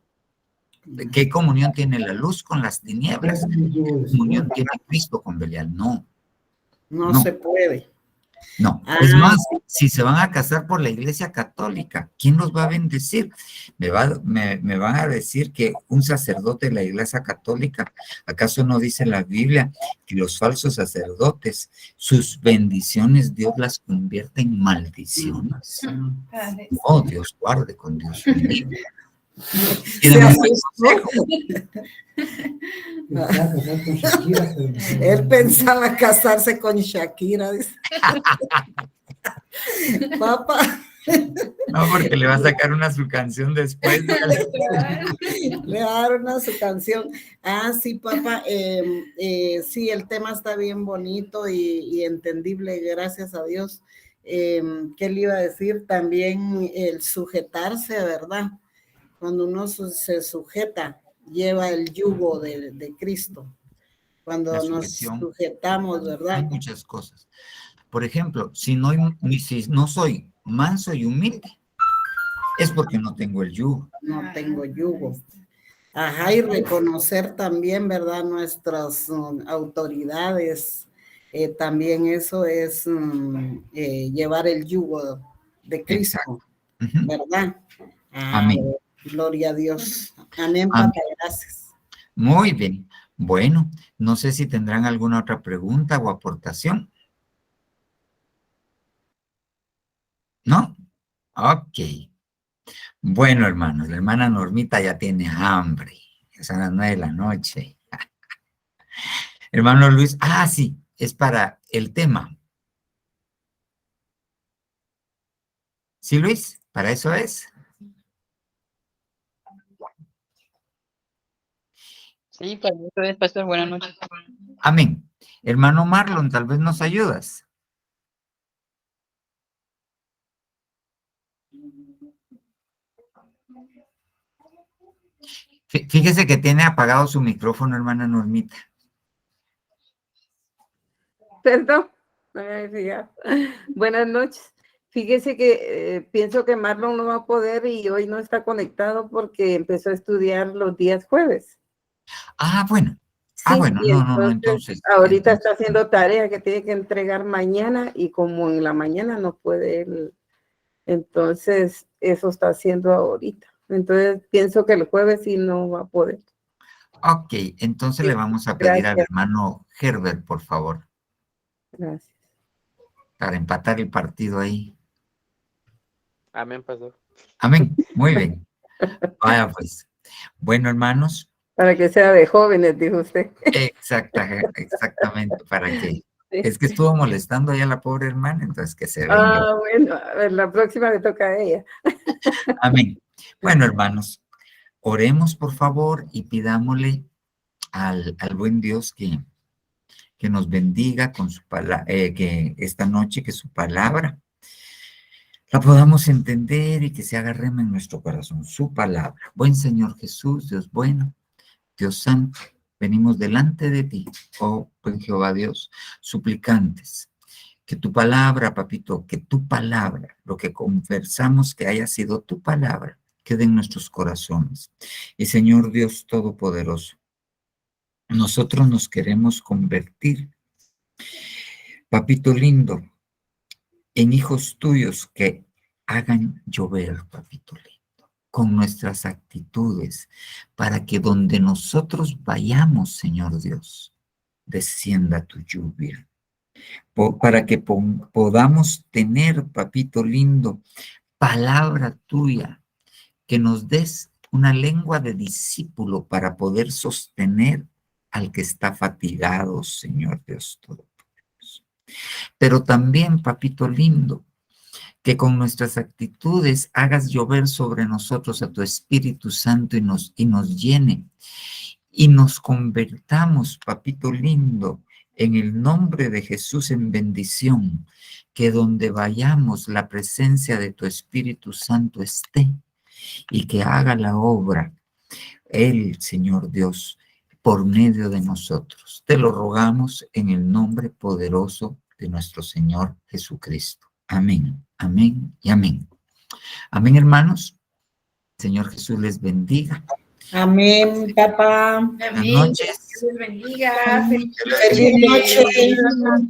¿Qué comunión tiene la luz con las tinieblas? ¿Qué comunión tiene Cristo con Belial? No.
No se puede.
No, es más, si se van a casar por la Iglesia Católica, ¿quién los va a bendecir? Me van a decir que un sacerdote de la Iglesia Católica, ¿acaso no dice la Biblia que los falsos sacerdotes, sus bendiciones Dios las convierte en maldiciones? Oh, Dios guarde con Dios.
Él pensaba casarse con Shakira. Papá,
No, porque le va a sacar una su canción después.
Le va a dar una su canción. Ah, sí, papá. Sí, el tema está bien bonito y entendible, gracias a Dios. ¿Qué le iba a decir? También el sujetarse, ¿verdad? Cuando uno se sujeta, lleva el yugo de Cristo. Cuando
La
nos
sujeción.
sujetamos,
Hay
¿verdad?
muchas cosas. Por ejemplo, si no soy manso y humilde, es porque no tengo el yugo.
No tengo yugo. Ajá, y reconocer también, ¿verdad? Nuestras autoridades. También eso es llevar el yugo de Cristo,
Exacto. Ujú.
¿verdad?
Amén.
Gloria a Dios. Amén,
Amén.
papá, gracias.
Muy bien. Bueno, no sé si tendrán alguna otra pregunta o aportación. ¿No? Ok. Bueno, hermanos, la hermana Normita ya tiene hambre. Ya son las 9 de la noche. Hermano Luis, sí, es para el tema. ¿Sí, Luis? ¿Para eso es?
Sí, para eso es, pastor. Buenas noches.
Amén. Hermano Marlon, tal vez nos ayudas. Fíjese que tiene apagado su micrófono, hermana Normita.
Perdón, no me había fijado. Buenas noches. Fíjese que pienso que Marlon no va a poder y hoy no está conectado porque empezó a estudiar los días jueves.
Bueno.
Sí,
Bueno,
y
no,
entonces
entonces.
ahorita está haciendo tarea que tiene que entregar mañana y como en la mañana no puede él, entonces eso está haciendo ahorita. Entonces pienso que el jueves sí no va a poder.
Ok, entonces le vamos a pedir al
Gracias.
hermano Herbert, por favor,
Gracias.
para empatar el partido ahí.
Amén, pastor.
Amén. Muy bien. Vaya pues. Bueno, hermanos.
Para que sea de jóvenes, dijo usted.
Exactamente, para que.
Sí.
Es que estuvo molestando ya a la pobre hermana, entonces que se venga.
Bueno, a ver, la próxima le toca a ella.
Amén. Bueno, hermanos, oremos por favor y pidámosle al buen Dios que nos bendiga con su palabra, que esta noche que su palabra la podamos entender y que se haga rema en nuestro corazón, su palabra. Buen Señor Jesús, Dios bueno, Dios santo, venimos delante de ti, oh buen Jehová Dios, suplicantes, que tu palabra, papito, que tu palabra, lo que conversamos que haya sido tu palabra, quede en nuestros corazones. Y Señor Dios Todopoderoso, nosotros nos queremos convertir, papito lindo, en hijos tuyos que hagan llover, papito lindo, con nuestras actitudes, para que donde nosotros vayamos, Señor Dios, descienda tu lluvia, para que podamos tener, papito lindo, palabra tuya, que nos des una lengua de discípulo para poder sostener al que está fatigado, Señor Dios Todopoderoso. Pero también, papito lindo, que con nuestras actitudes hagas llover sobre nosotros a tu Espíritu Santo y nos llene y nos convertamos, papito lindo, en el nombre de Jesús en bendición, que donde vayamos la presencia de tu Espíritu Santo esté y que haga la obra el Señor Dios por medio de nosotros. Te lo rogamos en el nombre poderoso de nuestro Señor Jesucristo. Amén, amén y amén. Amén, hermanos. Señor Jesús les bendiga.
Amén, papá.
Buenas noches.
Dios les bendiga.
Feliz noche.
Hermano.